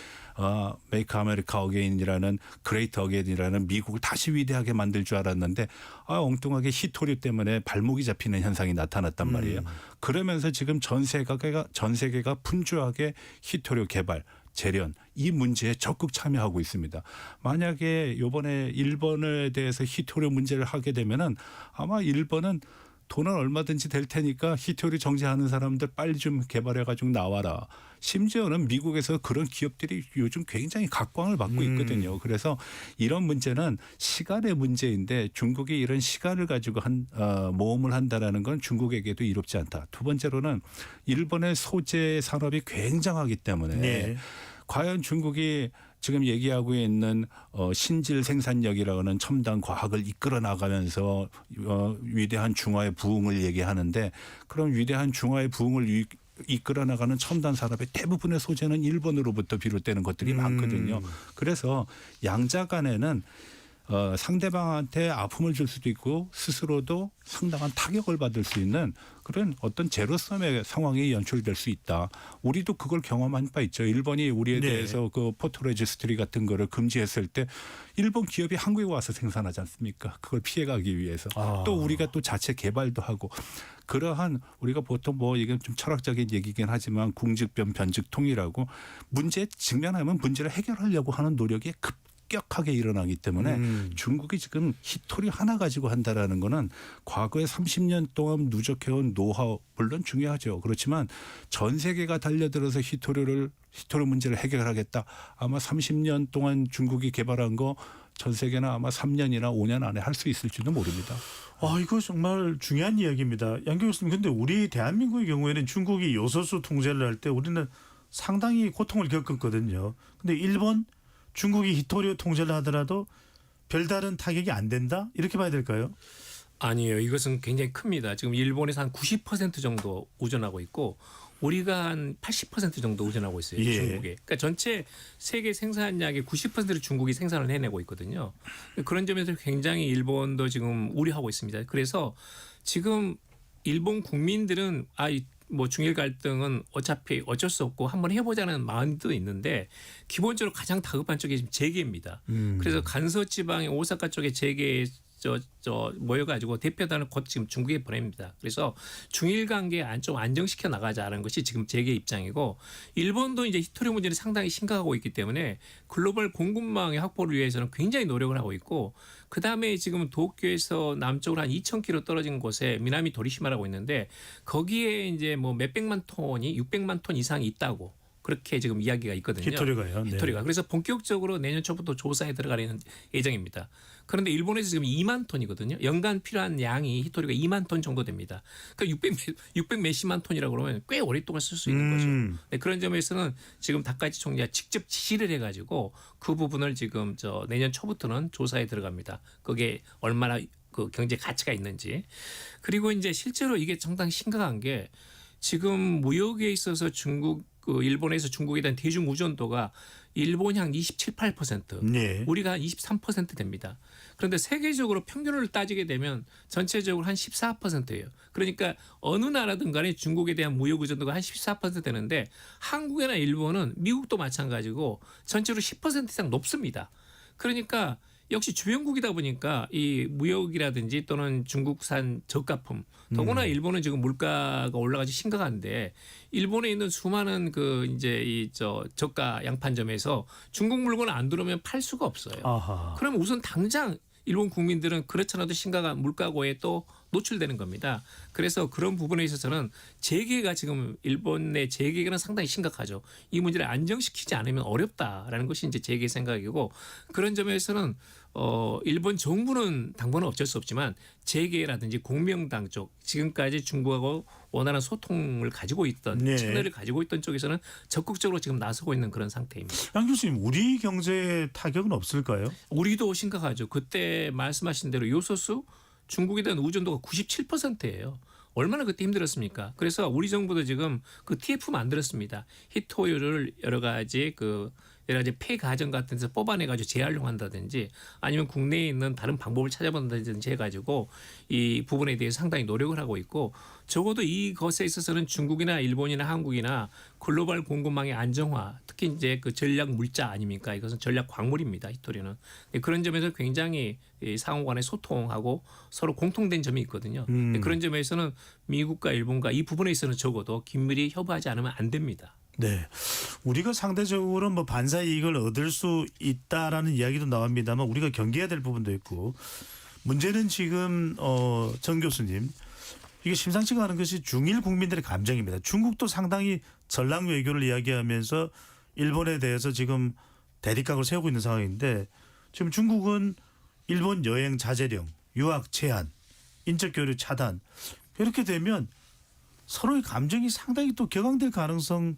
메이크 아메리카 어게인이라는 그레이트 어게인이라는 미국을 다시 위대하게 만들 줄 알았는데 엉뚱하게 히토류 때문에 발목이 잡히는 현상이 나타났단 말이에요. 그러면서 지금 전 세계가 분주하게 히토류 개발 재련 이 문제에 적극 참여하고 있습니다. 만약에 이번에 일본에 대해서 히토류 문제를 하게 되면은 아마 일본은 돈은 얼마든지 될 테니까 히토류 정제하는 사람들 빨리 좀 개발해가지고 나와라. 심지어는 미국에서 그런 기업들이 요즘 굉장히 각광을 받고 있거든요. 그래서 이런 문제는 시간의 문제인데 중국이 이런 시간을 가지고 모험을 한다라는 건 중국에게도 이롭지 않다. 두 번째로는 일본의 소재 산업이 굉장하기 때문에 네. 과연 중국이 지금 얘기하고 있는 신질 생산력이라는 첨단 과학을 이끌어 나가면서 위대한 중화의 부흥을 얘기하는데 그럼 위대한 중화의 부흥을 이끌어 나가는 첨단 산업의 대부분의 소재는 일본으로부터 비롯되는 것들이 많거든요. 그래서 양자 간에는 상대방한테 아픔을 줄 수도 있고 스스로도 상당한 타격을 받을 수 있는 그런 어떤 제로섬의 상황이 연출될 수 있다. 우리도 그걸 경험한 바 있죠. 일본이 우리에 네. 대해서 그 포토레지스트리 같은 거를 금지했을 때 일본 기업이 한국에 와서 생산하지 않습니까? 그걸 피해가기 위해서. 또 우리가 또 자체 개발도 하고 그러한 우리가 보통 뭐 이게 좀 철학적인 얘기긴 하지만 궁즉변 변즉통이라고 문제에 직면하면 문제를 해결하려고 하는 노력이 급격하게 일어나기 때문에 중국이 지금 히토류 하나 가지고 한다라는 거는 과거에 30년 동안 누적해온 노하우 물론 중요하죠. 그렇지만 전 세계가 달려들어서 히토류 문제를 해결하겠다. 아마 30년 동안 중국이 개발한 거 전 세계는 아마 3년이나 5년 안에 할 수 있을지도 모릅니다. 이거 정말 중요한 이야기입니다. 양 교수님, 근데 우리 대한민국의 경우에는 중국이 요소수 통제를 할 때 우리는 상당히 고통을 겪었거든요. 근데 일본, 중국이 히토류 통제를 하더라도 별다른 타격이 안 된다? 이렇게 봐야 될까요? 아니에요. 이것은 굉장히 큽니다. 지금 일본에서 한 90% 정도 의존하고 있고 우리가 한 80% 정도 의존하고 있어요. 예. 중국에. 그러니까 전체 세계 생산량의 90%를 중국이 생산을 해내고 있거든요. 그런 점에서 굉장히 일본도 지금 우려하고 있습니다. 그래서 지금 일본 국민들은 뭐 중일 갈등은 어차피 어쩔 수 없고 한번 해보자는 마음도 있는데 기본적으로 가장 다급한 쪽이 지금 재계입니다. 그래서 간서 지방의 오사카 쪽에 재계 모여가지고 대표단을 곧 지금 중국에 보냅니다. 그래서 중일 관계 좀 안정시켜 나가자는 것이 지금 재계 입장이고 일본도 이제 히토류 문제는 상당히 심각하고 있기 때문에 글로벌 공급망의 확보를 위해서는 굉장히 노력을 하고 있고 그 다음에 지금 도쿄에서 남쪽으로 한 2,000km 떨어진 곳에 미나미 도리시마라고 있는데 거기에 이제 뭐 몇백만 톤이 600만 톤 이상이 있다고. 그렇게 지금 이야기가 있거든요. 히토류가요. 네. 히토류가. 그래서 본격적으로 내년 초부터 조사에 들어가는 예정입니다. 그런데 일본에서 지금 2만 톤이거든요. 연간 필요한 양이 히토류가 2만 톤 정도 됩니다. 그러니까 600 몇십만 톤이라고 그러면 꽤 오랫동안 쓸 수 있는 거죠. 네, 그런 점에서는 지금 다카이치 총리가 직접 지시를 해가지고 그 부분을 지금 내년 초부터는 조사에 들어갑니다. 그게 얼마나 그 경제 가치가 있는지. 그리고 이제 실제로 이게 상당히 심각한 게 지금 무역에 있어서 일본에서 중국에 대한 대중 의존도가 일본이 한 27, 8%, 네. 우리가 한 23% 됩니다. 그런데 세계적으로 평균을 따지게 되면 전체적으로 한 14%예요. 그러니까 어느 나라든 간에 중국에 대한 무역 의존도가 한 14% 되는데 한국이나 일본은 미국도 마찬가지고 전체로 10% 이상 높습니다. 그러니까 역시 주변국이다 보니까 이 무역이라든지 또는 중국산 저가품 더구나 일본은 지금 물가가 올라가지 심각한데 일본에 있는 수많은 저가 양판점에서 중국 물건을 안 들어오면 팔 수가 없어요. 아하. 그러면 우선 당장 일본 국민들은 그렇잖아도 심각한 물가 고에 또 노출되는 겁니다. 그래서 그런 부분에 있어서는 재계가 지금 일본의 재계는 상당히 심각하죠. 이 문제를 안정시키지 않으면 어렵다라는 것이 이제 재계의 생각이고 그런 점에서는 일본 정부는 당분간 어쩔 수 없지만 재계라든지 공명당 쪽 지금까지 중국하고 원활한 소통을 가지고 있던 네. 채널을 가지고 있던 쪽에서는 적극적으로 지금 나서고 있는 그런 상태입니다. 양 교수님, 우리 경제에 타격은 없을까요? 우리도 심각하죠. 그때 말씀하신 대로 요소수 중국에 대한 의존도가 97%예요. 얼마나 그때 힘들었습니까? 그래서 우리 정부도 지금 그 TF 만들었습니다. 히토율을 여러 가지 폐 가정 같은 데서 뽑아내가지고 재활용 한다든지 아니면 국내에 있는 다른 방법을 찾아본다든지 해가지고 이 부분에 대해서 상당히 노력을 하고 있고 적어도 이것에 있어서는 중국이나 일본이나 한국이나 글로벌 공급망의 안정화 특히 이제 그 전략 물자 아닙니까? 이것은 전략 광물입니다. 히토리는. 그런 점에서 굉장히 상호 간의 소통하고 서로 공통된 점이 있거든요. 그런 점에서는 미국과 일본과 이 부분에 있어서는 적어도 긴밀히 협의하지 않으면 안 됩니다. 네, 우리가 상대적으로 뭐 반사 이익을 얻을 수 있다라는 이야기도 나옵니다만 우리가 경계해야 될 부분도 있고 문제는 지금 정 교수님 이게 심상치가 않은 것이 중일 국민들의 감정입니다. 중국도 상당히 전랑 외교를 이야기하면서 일본에 대해서 지금 대립각을 세우고 있는 상황인데 지금 중국은 일본 여행 자제령, 유학 제한, 인적 교류 차단 이렇게 되면 서로의 감정이 상당히 또 격앙될 가능성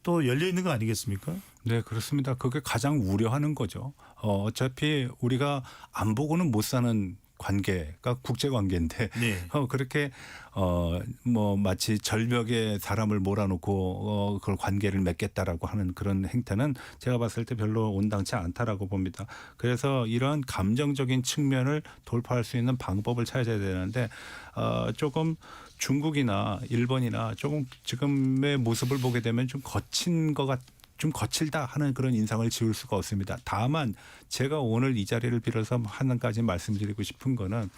또 열려 있는 거 아니겠습니까? 네, 그렇습니다. 그게 가장 우려하는 거죠. 어차피 우리가 안 보고는 못 사는 관계가 국제 관계인데 네. 그렇게 뭐 마치 절벽에 사람을 몰아놓고 그걸 관계를 맺겠다라고 하는 그런 행태는 제가 봤을 때 별로 온당치 않다라고 봅니다. 그래서 이러한 감정적인 측면을 돌파할 수 있는 방법을 찾아야 되는데 조금 중국이나 일본이나 조금 지금의 모습을 보게 되면 좀 거친 것 좀 거칠다 하는 그런 인상을 지울 수가 없습니다. 다만 제가 오늘 이 자리를 빌어서 한 가지 말씀드리고 싶은 거는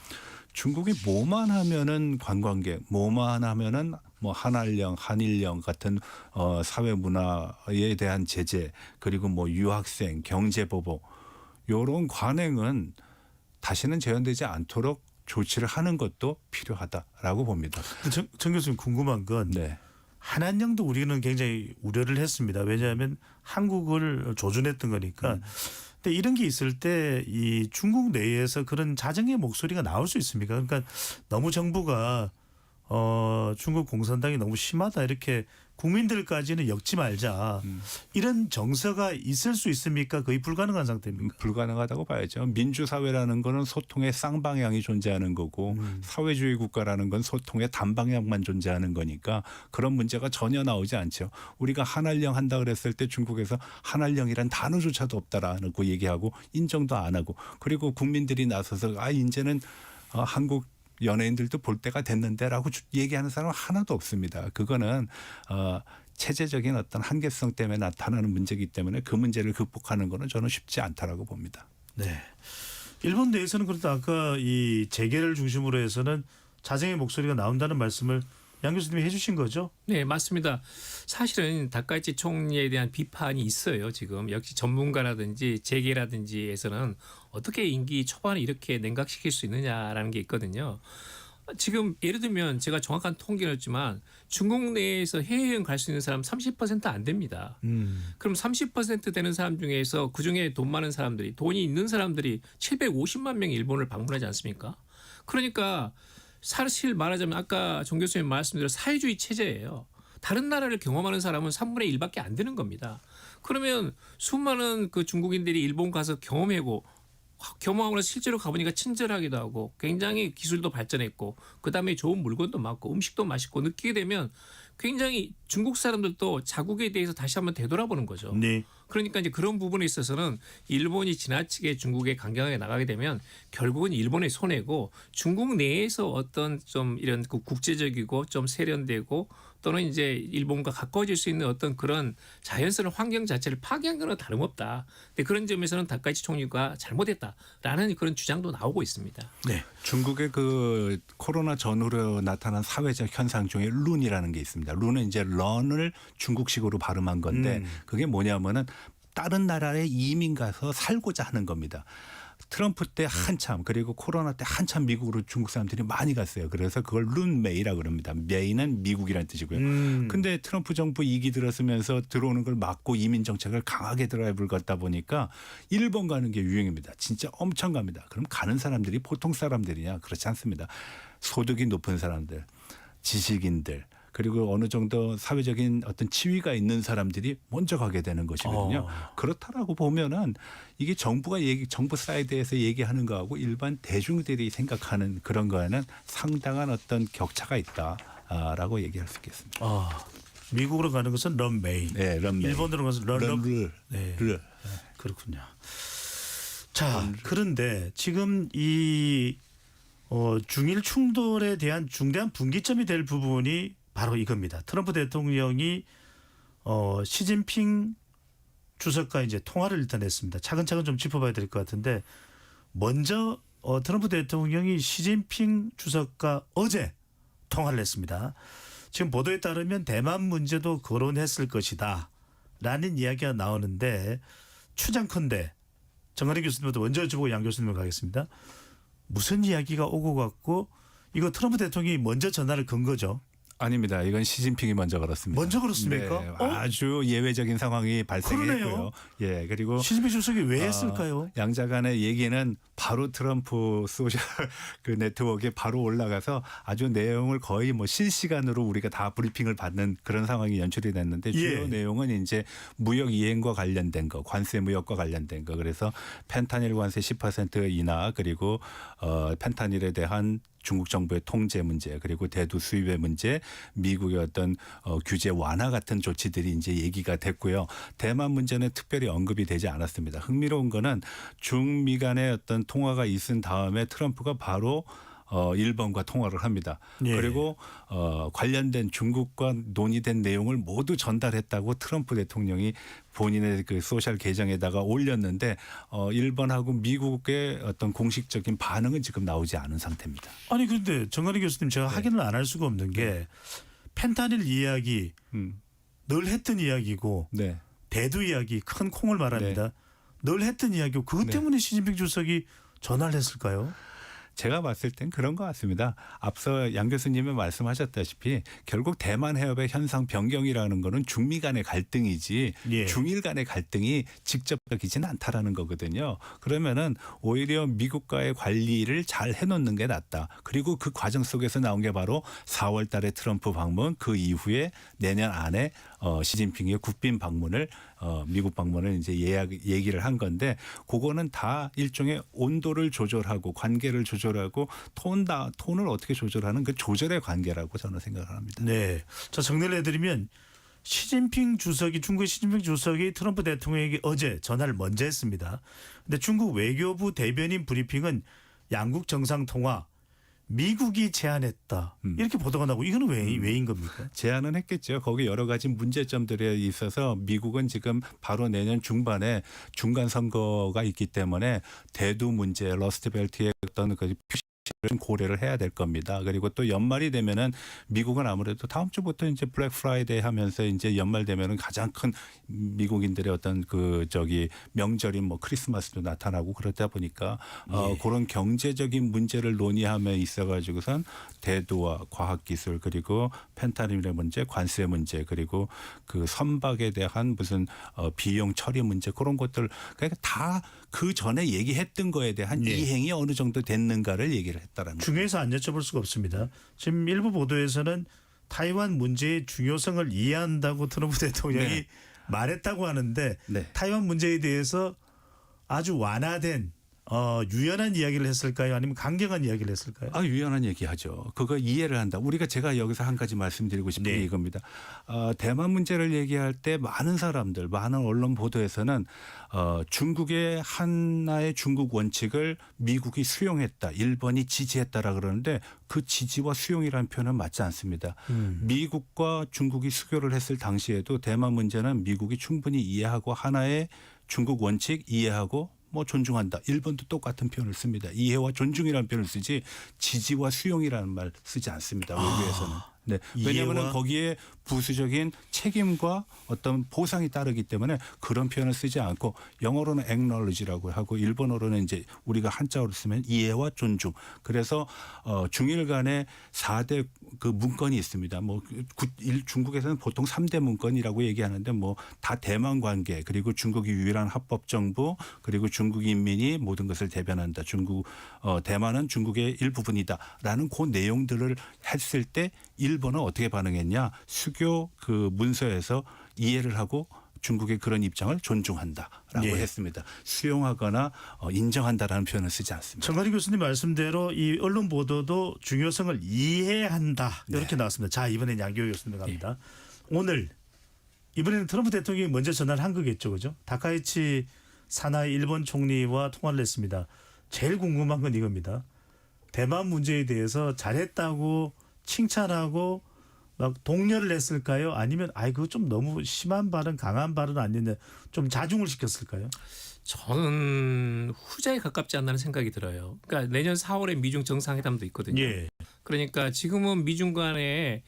중국이 뭐만 하면은 관광객, 뭐만 하면은 뭐 한알령, 한일령 같은 사회 문화에 대한 제재 그리고 뭐 유학생, 경제보복 이런 관행은 다시는 재현되지 않도록 조치를 하는 것도 필요하다라고 봅니다. 정 교수님 궁금한 건 네. 한한령도 우리는 굉장히 우려를 했습니다. 왜냐하면 한국을 조준했던 거니까. 근데 이런 게 있을 때 이 중국 내에서 그런 자정의 목소리가 나올 수 있습니까? 그러니까 너무 정부가 중국 공산당이 너무 심하다 이렇게 국민들까지는 엮지 말자 이런 정서가 있을 수 있습니까? 거의 불가능한 상태입니까? 불가능하다고 봐야죠. 민주사회라는 거는 소통의 쌍방향이 존재하는 거고 사회주의 국가라는 건 소통의 단방향만 존재하는 거니까 그런 문제가 전혀 나오지 않죠. 우리가 한알령 한다 그랬을 때 중국에서 한알령이란 단어조차도 없다라고 얘기하고 인정도 안 하고 그리고 국민들이 나서서 이제는 한국 연예인들도 볼 때가 됐는데라고 얘기하는 사람은 하나도 없습니다. 그거는 체제적인 어떤 한계성 때문에 나타나는 문제이기 때문에 그 문제를 극복하는 거는 저는 쉽지 않다라고 봅니다. 네. 일본 내에서는 그런데 아까 이 재계를 중심으로 해서는 자정의 목소리가 나온다는 말씀을 양 교수님이 해주신 거죠? 네, 맞습니다. 사실은 다카이치 총리에 대한 비판이 있어요. 지금 역시 전문가라든지 재계라든지에서는 어떻게 임기 초반에 이렇게 냉각시킬 수 있느냐라는 게 있거든요. 지금 예를 들면 제가 정확한 통계는 없지만 중국 내에서 해외여행 갈 수 있는 사람 30% 안 됩니다. 그럼 30% 되는 사람 중에서 그중에 돈 많은 사람들이 돈이 있는 사람들이 750만 명이 일본을 방문하지 않습니까? 그러니까 사실 말하자면 아까 정 교수님 말씀대로 사회주의 체제예요. 다른 나라를 경험하는 사람은 3분의 1밖에 안 되는 겁니다. 그러면 수많은 그 중국인들이 일본 가서 경험하고 나서 실제로 가보니까 친절하기도 하고 굉장히 기술도 발전했고 그다음에 좋은 물건도 많고 음식도 맛있고 느끼게 되면 굉장히 중국 사람들도 자국에 대해서 다시 한번 되돌아보는 거죠. 네. 그러니까 이제 그런 부분에 있어서는 일본이 지나치게 중국에 강경하게 나가게 되면 결국은 일본의 손해고 중국 내에서 어떤 좀 이런 그 국제적이고 좀 세련되고 또는 이제 일본과 가까워질 수 있는 어떤 그런 자연스러운 환경 자체를 파괴한 거는 다름없다. 근데 그런 점에서는 다카이치 총리가 잘못했다라는 그런 주장도 나오고 있습니다. 네. 중국의 그 코로나 전후로 나타난 사회적 현상 중에 룬이라는 게 있습니다. 룬은 이제 런을 중국식으로 발음한 건데 그게 뭐냐면은 다른 나라에 이민 가서 살고자 하는 겁니다. 트럼프 때 한참 그리고 코로나 때 한참 미국으로 중국 사람들이 많이 갔어요. 그래서 그걸 룬메이라 그럽니다. 메이는 미국이라는 뜻이고요. 근데 트럼프 정부 2기 들었으면서 들어오는 걸 막고 이민 정책을 강하게 드라이브를 걷다 보니까 일본 가는 게 유행입니다. 진짜 엄청 갑니다. 그럼 가는 사람들이 보통 사람들이냐? 그렇지 않습니다. 소득이 높은 사람들, 지식인들 그리고 어느 정도 사회적인 어떤 지위가 있는 사람들이 먼저 가게 되는 것이거든요. 그렇다라고 보면은 이게 정부 사이드에서 얘기하는 거하고 일반 대중들이 생각하는 그런 거에는 상당한 어떤 격차가 있다라고 얘기할 수 있겠습니다. 미국으로 가는 것은 런메이. 네, 런메이. 일본으로 가서 런르. 네. 그렇군요. 자, 그런데 지금 이 중일 충돌에 대한 중대한 분기점이 될 부분이 바로 이겁니다. 트럼프 대통령이 시진핑 주석과 이제 통화를 일단 했습니다. 차근차근 좀 짚어봐야 될 것 같은데 먼저 트럼프 대통령이 시진핑 주석과 어제 통화를 했습니다. 지금 보도에 따르면 대만 문제도 거론했을 것이다 라는 이야기가 나오는데 추정컨대 정관희 교수님부터 먼저 여쭤보고 양 교수님을 가겠습니다. 무슨 이야기가 오고 갔고 이거 트럼프 대통령이 먼저 전화를 건 거죠? 아닙니다. 이건 시진핑이 먼저 걸었습니다. 먼저 걸었습니까? 네, 아주 예외적인 상황이 발생했고요. 그러네요. 예, 그리고 시진핑 주석이 왜 했을까요? 양자 간의 얘기는 바로 트럼프 소셜 그 네트워크에 바로 올라가서 아주 내용을 거의 뭐 실시간으로 우리가 다 브리핑을 받는 그런 상황이 연출이 됐는데 주요 예. 내용은 이제 무역 이행과 관련된 거, 관세 무역과 관련된 거. 그래서 펜타닐 관세 10% 인하 그리고 펜타닐에 대한 중국 정부의 통제 문제 그리고 대두 수입의 문제 미국의 어떤 규제 완화 같은 조치들이 이제 얘기가 됐고요. 대만 문제는 특별히 언급이 되지 않았습니다. 흥미로운 거는 중미 간의 어떤 통화가 있은 다음에 트럼프가 바로 일본과 통화를 합니다. 예. 그리고 관련된 중국과 논의된 내용을 모두 전달했다고 트럼프 대통령이 본인의 그 소셜 계정에다가 올렸는데 일본하고 미국의 어떤 공식적인 반응은 지금 나오지 않은 상태입니다. 아니 그런데 정관희 교수님 제가 확인을 안 할 수가 없는 게 펜타닐 이야기 늘 했던 이야기고 네. 대두 이야기 큰 콩을 말합니다. 늘 했던 이야기고 그것 때문에 시진핑 주석이 전화를 했을까요? 제가 봤을 땐 그런 것 같습니다. 앞서 양 교수님이 말씀하셨다시피 결국 대만 해협의 현상 변경이라는 거는 중미 간의 갈등이지 예. 중일 간의 갈등이 직접적이진 않다라는 거거든요. 그러면은 오히려 미국과의 관리를 잘 해놓는 게 낫다. 그리고 그 과정 속에서 나온 게 바로 4월 달에 트럼프 방문 그 이후에 내년 안에 시진핑의 국빈 방문을 미국 방문을 이제 얘기를 한 건데 그거는 다 일종의 온도를 조절하고 관계를 조절하고 톤을 어떻게 조절하는 그 조절의 관계라고 저는 생각을 합니다. 네. 자, 정리를 해드리면 중국의 시진핑 주석이 트럼프 대통령에게 어제 전화를 먼저 했습니다. 근데 중국 외교부 대변인 브리핑은 양국 정상 통화 미국이 제안했다. 이렇게 보도가 나고 이거는 왜인 겁니까? 제안은 했겠죠. 거기 여러 가지 문제점들에 있어서 미국은 지금 바로 내년 중반에 중간 선거가 있기 때문에 대두 문제, 러스트벨트의 어떤 그 좀 고려를 해야 될 겁니다. 그리고 또 연말이 되면은 미국은 아무래도 다음 주부터 이제 블랙 프라이데이 하면서 이제 연말 되면은 가장 큰 미국인들의 어떤 명절인 뭐 크리스마스도 나타나고 그러다 보니까 그런 경제적인 문제를 논의함에 있어가지고선 대두와 과학기술 그리고 펜타닐의 문제, 관세 문제 그리고 그 선박에 대한 무슨 비용 처리 문제 그런 것들 그러니까 다 그 전에 얘기했던 거에 대한 이행이 어느 정도 됐는가를 얘기를 했다라는 중요해서 안 여쭤볼 수가 없습니다. 지금 일부 보도에서는 타이완 문제의 중요성을 이해한다고 트럼프 대통령이 말했다고 하는데 타이완 문제에 대해서 아주 완화된 유연한 이야기를 했을까요? 아니면 강경한 이야기를 했을까요? 유연한 얘기하죠. 그거 이해를 한다. 제가 여기서 한 가지 말씀드리고 싶은 게 이겁니다. 대만 문제를 얘기할 때 많은 언론 보도에서는 중국의 하나의 중국 원칙을 미국이 수용했다. 일본이 지지했다라 그러는데 그 지지와 수용이라는 표현은 맞지 않습니다. 미국과 중국이 수교를 했을 당시에도 대만 문제는 미국이 충분히 이해하고 하나의 중국 원칙 이해하고 존중한다. 일본도 똑같은 표현을 씁니다. 이해와 존중이라는 표현을 쓰지 지지와 수용이라는 말 쓰지 않습니다. 외교에서는. 네. 왜냐하면 이해와 거기에 부수적인 책임과 어떤 보상이 따르기 때문에 그런 표현을 쓰지 않고 영어로는 acknowledge라고 하고 일본어로는 이제 우리가 한자어로 쓰면 이해와 존중. 그래서 중일 간에 4대 그 문건이 있습니다. 뭐 중국에서는 보통 3대 문건이라고 얘기하는데 뭐 다 대만 관계 그리고 중국이 유일한 합법 정부 그리고 중국 인민이 모든 것을 대변한다. 대만은 중국의 일부분이다라는 그 내용들을 했을 때 일본은 어떻게 반응했냐? 수교 그 문서에서 이해를 하고 중국의 그런 입장을 존중한다라고 예. 했습니다. 수용하거나 인정한다라는 표현을 쓰지 않습니다. 정관희 교수님 말씀대로 이 언론 보도도 중요성을 이해한다 이렇게 나왔습니다. 자, 이번엔 양기호 교수님 갑니다. 오늘 이번에는 트럼프 대통령이 먼저 전화를 한 거겠죠, 그죠? 다카이치 사나이 일본 총리와 통화를 했습니다. 제일 궁금한 건 이겁니다. 대만 문제에 대해서 잘했다고 칭찬하고 막 독려를 했을까요? 아니면 그거 좀 너무 심한 발언, 강한 발언 아닌데 좀 자중을 시켰을까요? 저는 후자에 가깝지 않나는 생각이 들어요. 그러니까 내년 4월에 미중 정상회담도 있거든요. 예. 그러니까 지금은 미중 간에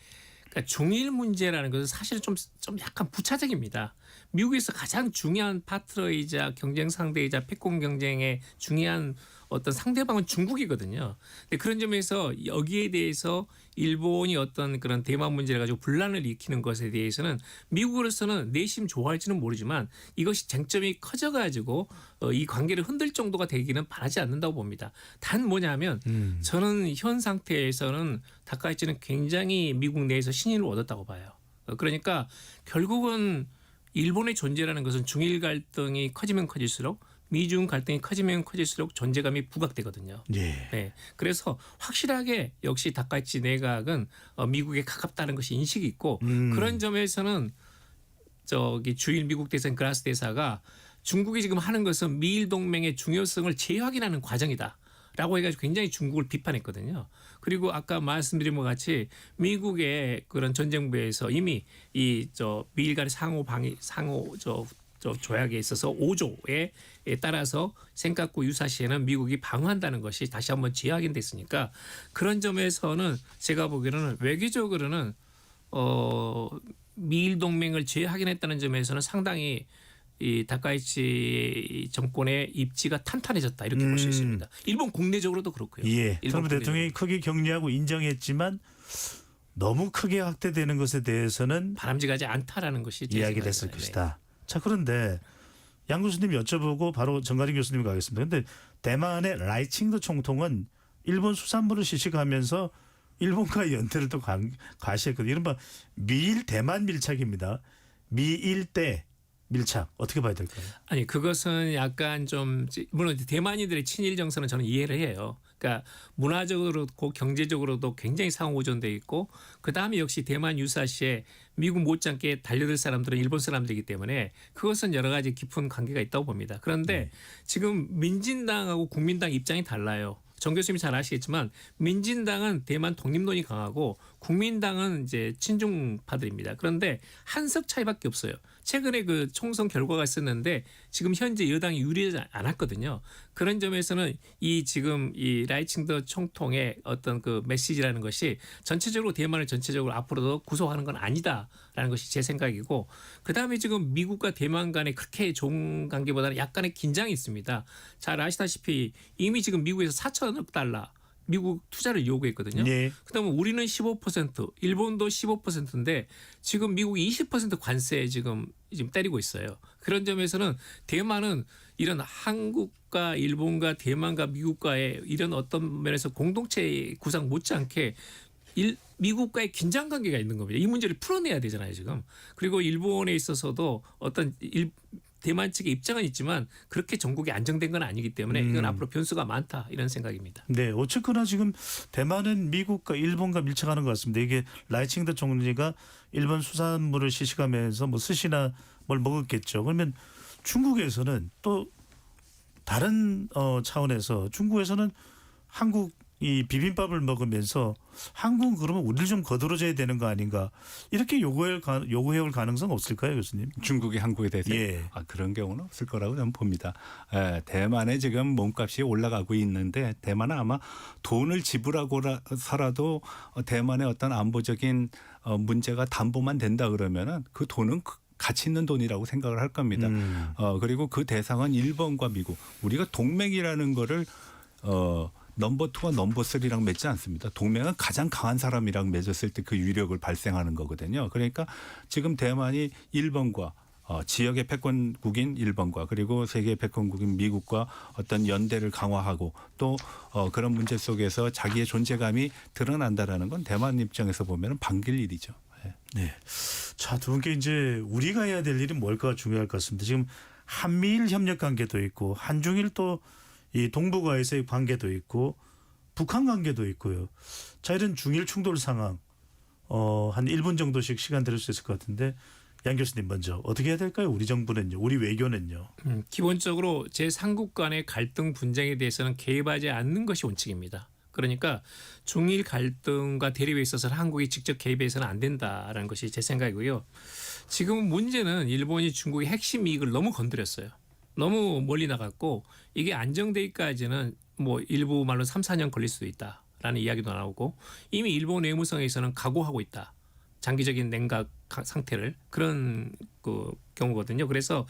그러니까 중일 문제라는 것은 사실은 좀 약간 부차적입니다. 미국에서 가장 중요한 파트너이자 경쟁 상대이자 패권 경쟁의 중요한 어떤 상대방은 중국이거든요. 근데 그런 점에서 여기에 대해서 일본이 어떤 그런 대만 문제를 가지고 분란을 일으키는 것에 대해서는 미국으로서는 내심 좋아할지는 모르지만 이것이 쟁점이 커져가지고 이 관계를 흔들 정도가 되기는 바라지 않는다고 봅니다. 단 뭐냐면 저는 현 상태에서는 다카이치는 굉장히 미국 내에서 신인을 얻었다고 봐요. 그러니까 결국은 일본의 존재라는 것은 중일 갈등이 커지면 커질수록 미중 갈등이 커지면 커질수록 존재감이 부각되거든요. 예. 네, 그래서 확실하게 역시 다카이치 내각은 미국에 가깝다는 것이 인식이 있고 그런 점에서는 저기 주일 미국 대사인 그라스 대사가 중국이 지금 하는 것은 미일 동맹의 중요성을 재확인하는 과정이다라고 해가지고 굉장히 중국을 비판했거든요. 그리고 아까 말씀드린 것 같이 미국의 그런 전쟁부에서 이미 미일 간의 상호 조약에 있어서 5조에 따라서 센카쿠 유사시에는 미국이 방어한다는 것이 다시 한번 재확인됐으니까 그런 점에서는 제가 보기에는 외교적으로는 미일 동맹을 재확인했다는 점에서는 상당히 이 다카이치 정권의 입지가 탄탄해졌다 이렇게 볼 수 있습니다. 일본 국내적으로도 그렇고요. 예. 일본 트럼프 대통령이 크게 격려하고 인정했지만 너무 크게 확대되는 것에 대해서는 바람직하지 않다라는 것이 제 이야기를 했을 생각입니다. 것이다. 자, 그런데 양 교수님 여쭤보고 바로 정관희 교수님 가겠습니다. 그런데 대만의 라이칭더 총통은 일본 수산물을 시식하면서 일본과의 연대를 또 과시했거든요. 이른바 미일 대만 밀착입니다. 미일 대 밀착 어떻게 봐야 될까요? 아니 그것은 약간 좀 물론 대만인들의 친일 정서는 저는 이해를 해요. 그러니까 문화적으로도 경제적으로도 굉장히 상호존돼 있고 그다음에 역시 대만 유사시에 미국 못지않게 달려들 사람들은 일본 사람들이기 때문에 그것은 여러 가지 깊은 관계가 있다고 봅니다. 그런데 지금 민진당하고 국민당 입장이 달라요. 정 교수님이 잘 아시겠지만 민진당은 대만 독립론이 강하고 국민당은 이제 친중파들입니다. 그런데 한 석 차이밖에 없어요. 최근에 그 총선 결과가 있었는데 지금 현재 여당이 유리하지 않았거든요. 그런 점에서는 지금 이 라이칭더 총통의 어떤 그 메시지라는 것이 전체적으로 대만을 전체적으로 앞으로도 구속하는 건 아니다라는 것이 제 생각이고 그다음에 지금 미국과 대만 간에 그렇게 좋은 관계보다는 약간의 긴장이 있습니다. 잘 아시다시피 이미 지금 미국에서 4천억 달러 미국 투자를 요구했거든요. 네. 그다음에 우리는 15%, 일본도 15%인데 지금 미국이 20% 관세에 지금 때리고 있어요. 그런 점에서는 대만은 이런 한국과 일본과 대만과 미국과의 이런 어떤 면에서 공동체 구상 못지않게 미국과의 긴장 관계가 있는 겁니다. 이 문제를 풀어내야 되잖아요, 지금. 그리고 일본에 있어서도 어떤 대만 측의 입장은 있지만 그렇게 전국이 안정된 건 아니기 때문에 이건 앞으로 변수가 많다 이런 생각입니다. 네, 어쨌거나 지금 대만은 미국과 일본과 밀착하는 것 같습니다. 이게 라이칭더 총리가 일본 수산물을 시식하면서 뭐 스시나 뭘 먹었겠죠. 그러면 중국에서는 또 다른 차원에서 중국에서는 한국 이 비빔밥을 먹으면서 한국은 그러면 우리를 좀 거들어줘야 되는 거 아닌가 이렇게 요구해올 가능성 없을까요, 교수님? 중국이 한국에 대해서 예. 그런 경우는 없을 거라고 저는 봅니다. 대만에 지금 몸값이 올라가고 있는데 대만은 아마 돈을 지불하고서라도 대만의 어떤 안보적인 문제가 담보만 된다 그러면은 그 돈은 가치 있는 돈이라고 생각을 할 겁니다. 그리고 그 대상은 일본과 미국. 우리가 동맹이라는 거를 넘버 2와 넘버 3랑 맺지 않습니다. 동맹은 가장 강한 사람이랑 맺었을 때 그 위력을 발생하는 거거든요. 그러니까 지금 대만이 일본과 지역의 패권국인 일본과 그리고 세계의 패권국인 미국과 어떤 연대를 강화하고 또 그런 문제 속에서 자기의 존재감이 드러난다라는 건 대만 입장에서 보면 반길 일이죠. 네. 자, 두 분께 이제 우리가 해야 될 일이 뭘까 중요할 것 같습니다. 지금 한미일 협력 관계도 있고 한중일 또 이 동북아에서의 관계도 있고 북한 관계도 있고요. 자, 이런 중일 충돌 상황 한 1분 정도씩 시간 드릴 수 있을 것 같은데 양 교수님 먼저 어떻게 해야 될까요? 우리 정부는요. 우리 외교는요. 기본적으로 제3국 간의 갈등 분쟁에 대해서는 개입하지 않는 것이 원칙입니다. 그러니까 중일 갈등과 대립에 있어서는 한국이 직접 개입해서는 안 된다라는 것이 제 생각이고요. 지금 문제는 일본이 중국의 핵심 이익을 너무 건드렸어요. 너무 멀리 나갔고 이게 안정되기까지는 뭐 일부 말로 3, 4년 걸릴 수도 있다라는 이야기도 나오고 이미 일본 외무성에서는 각오하고 있다. 장기적인 냉각 상태를 그런 그 경우거든요. 그래서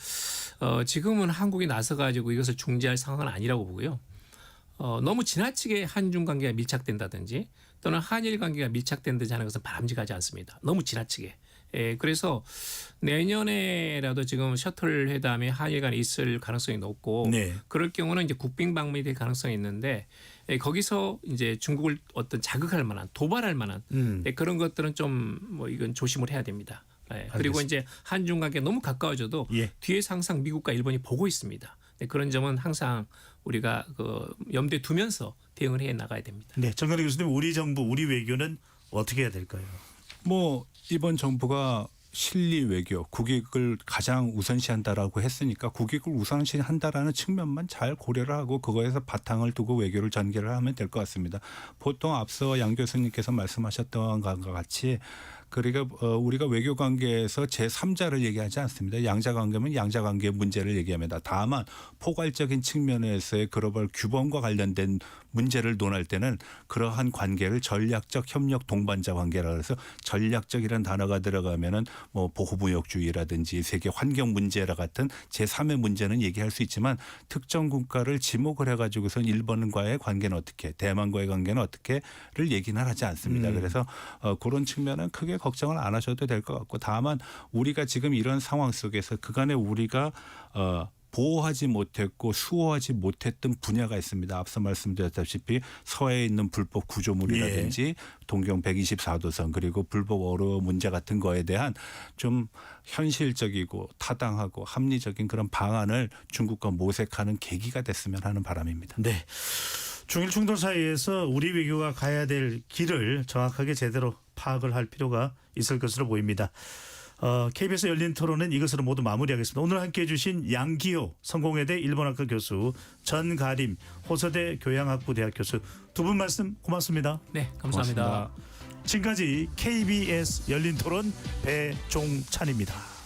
지금은 한국이 나서 가지고 이것을 중지할 상황은 아니라고 보고요. 너무 지나치게 한중 관계가 밀착된다든지 또는 한일 관계가 밀착된다든지 하는 것은 바람직하지 않습니다. 너무 지나치게. 그래서 내년에라도 지금 셔틀 회담이 한일 간에 있을 가능성이 높고 네. 그럴 경우는 이제 국빈 방문이 될 가능성이 있는데 거기서 이제 중국을 어떤 자극할 만한 도발할 만한 그런 것들은 좀 뭐 이건 조심을 해야 됩니다. 그리고 이제 한중 관계 너무 가까워져도 예. 뒤에서 항상 미국과 일본이 보고 있습니다. 그런 점은 항상 우리가 그 염두에 두면서 대응을 해 나가야 됩니다. 네, 정근혜 교수님, 우리 정부, 우리 외교는 어떻게 해야 될까요? 뭐 이번 정부가 실리 외교, 국익을 가장 우선시한다라고 했으니까 국익을 우선시한다라는 측면만 잘 고려를 하고 그거에서 바탕을 두고 외교를 전개를 하면 될 것 같습니다. 보통 앞서 양 교수님께서 말씀하셨던 것과 같이 그러니까 우리가 외교 관계에서 제3자를 얘기하지 않습니다. 양자 관계면 양자 관계의 문제를 얘기합니다. 다만 포괄적인 측면에서의 글로벌 규범과 관련된 문제를 논할 때는 그러한 관계를 전략적 협력 동반자 관계라 해서 전략적이라는 단어가 들어가면은 뭐 보호무역주의라든지 세계 환경 문제라 같은 제3의 문제는 얘기할 수 있지만 특정 국가를 지목을 해가지고선 일본과의 관계는 어떻게, 대만과의 관계는 어떻게를 얘기는 하지 않습니다. 그래서 그런 측면은 크게 걱정을 안 하셔도 될 것 같고 다만 우리가 지금 이런 상황 속에서 그간에 우리가 보호하지 못했고 수호하지 못했던 분야가 있습니다. 앞서 말씀드렸다시피 서해에 있는 불법 구조물이라든지 예. 동경 124도선 그리고 불법 어로 문제 같은 거에 대한 좀 현실적이고 타당하고 합리적인 그런 방안을 중국과 모색하는 계기가 됐으면 하는 바람입니다. 네. 중일 충돌 사이에서 우리 외교가 가야 될 길을 정확하게 제대로 파악을 할 필요가 있을 것으로 보입니다. KBS 열린 토론은 이것으로 모두 마무리하겠습니다. 오늘 함께해 주신 양기호 성공회대 일본학과 교수, 전가림 호서대 교양학부 대학 교수 두 분 말씀 고맙습니다. 네, 감사합니다. 고맙습니다. 지금까지 KBS 열린 토론 배종찬입니다.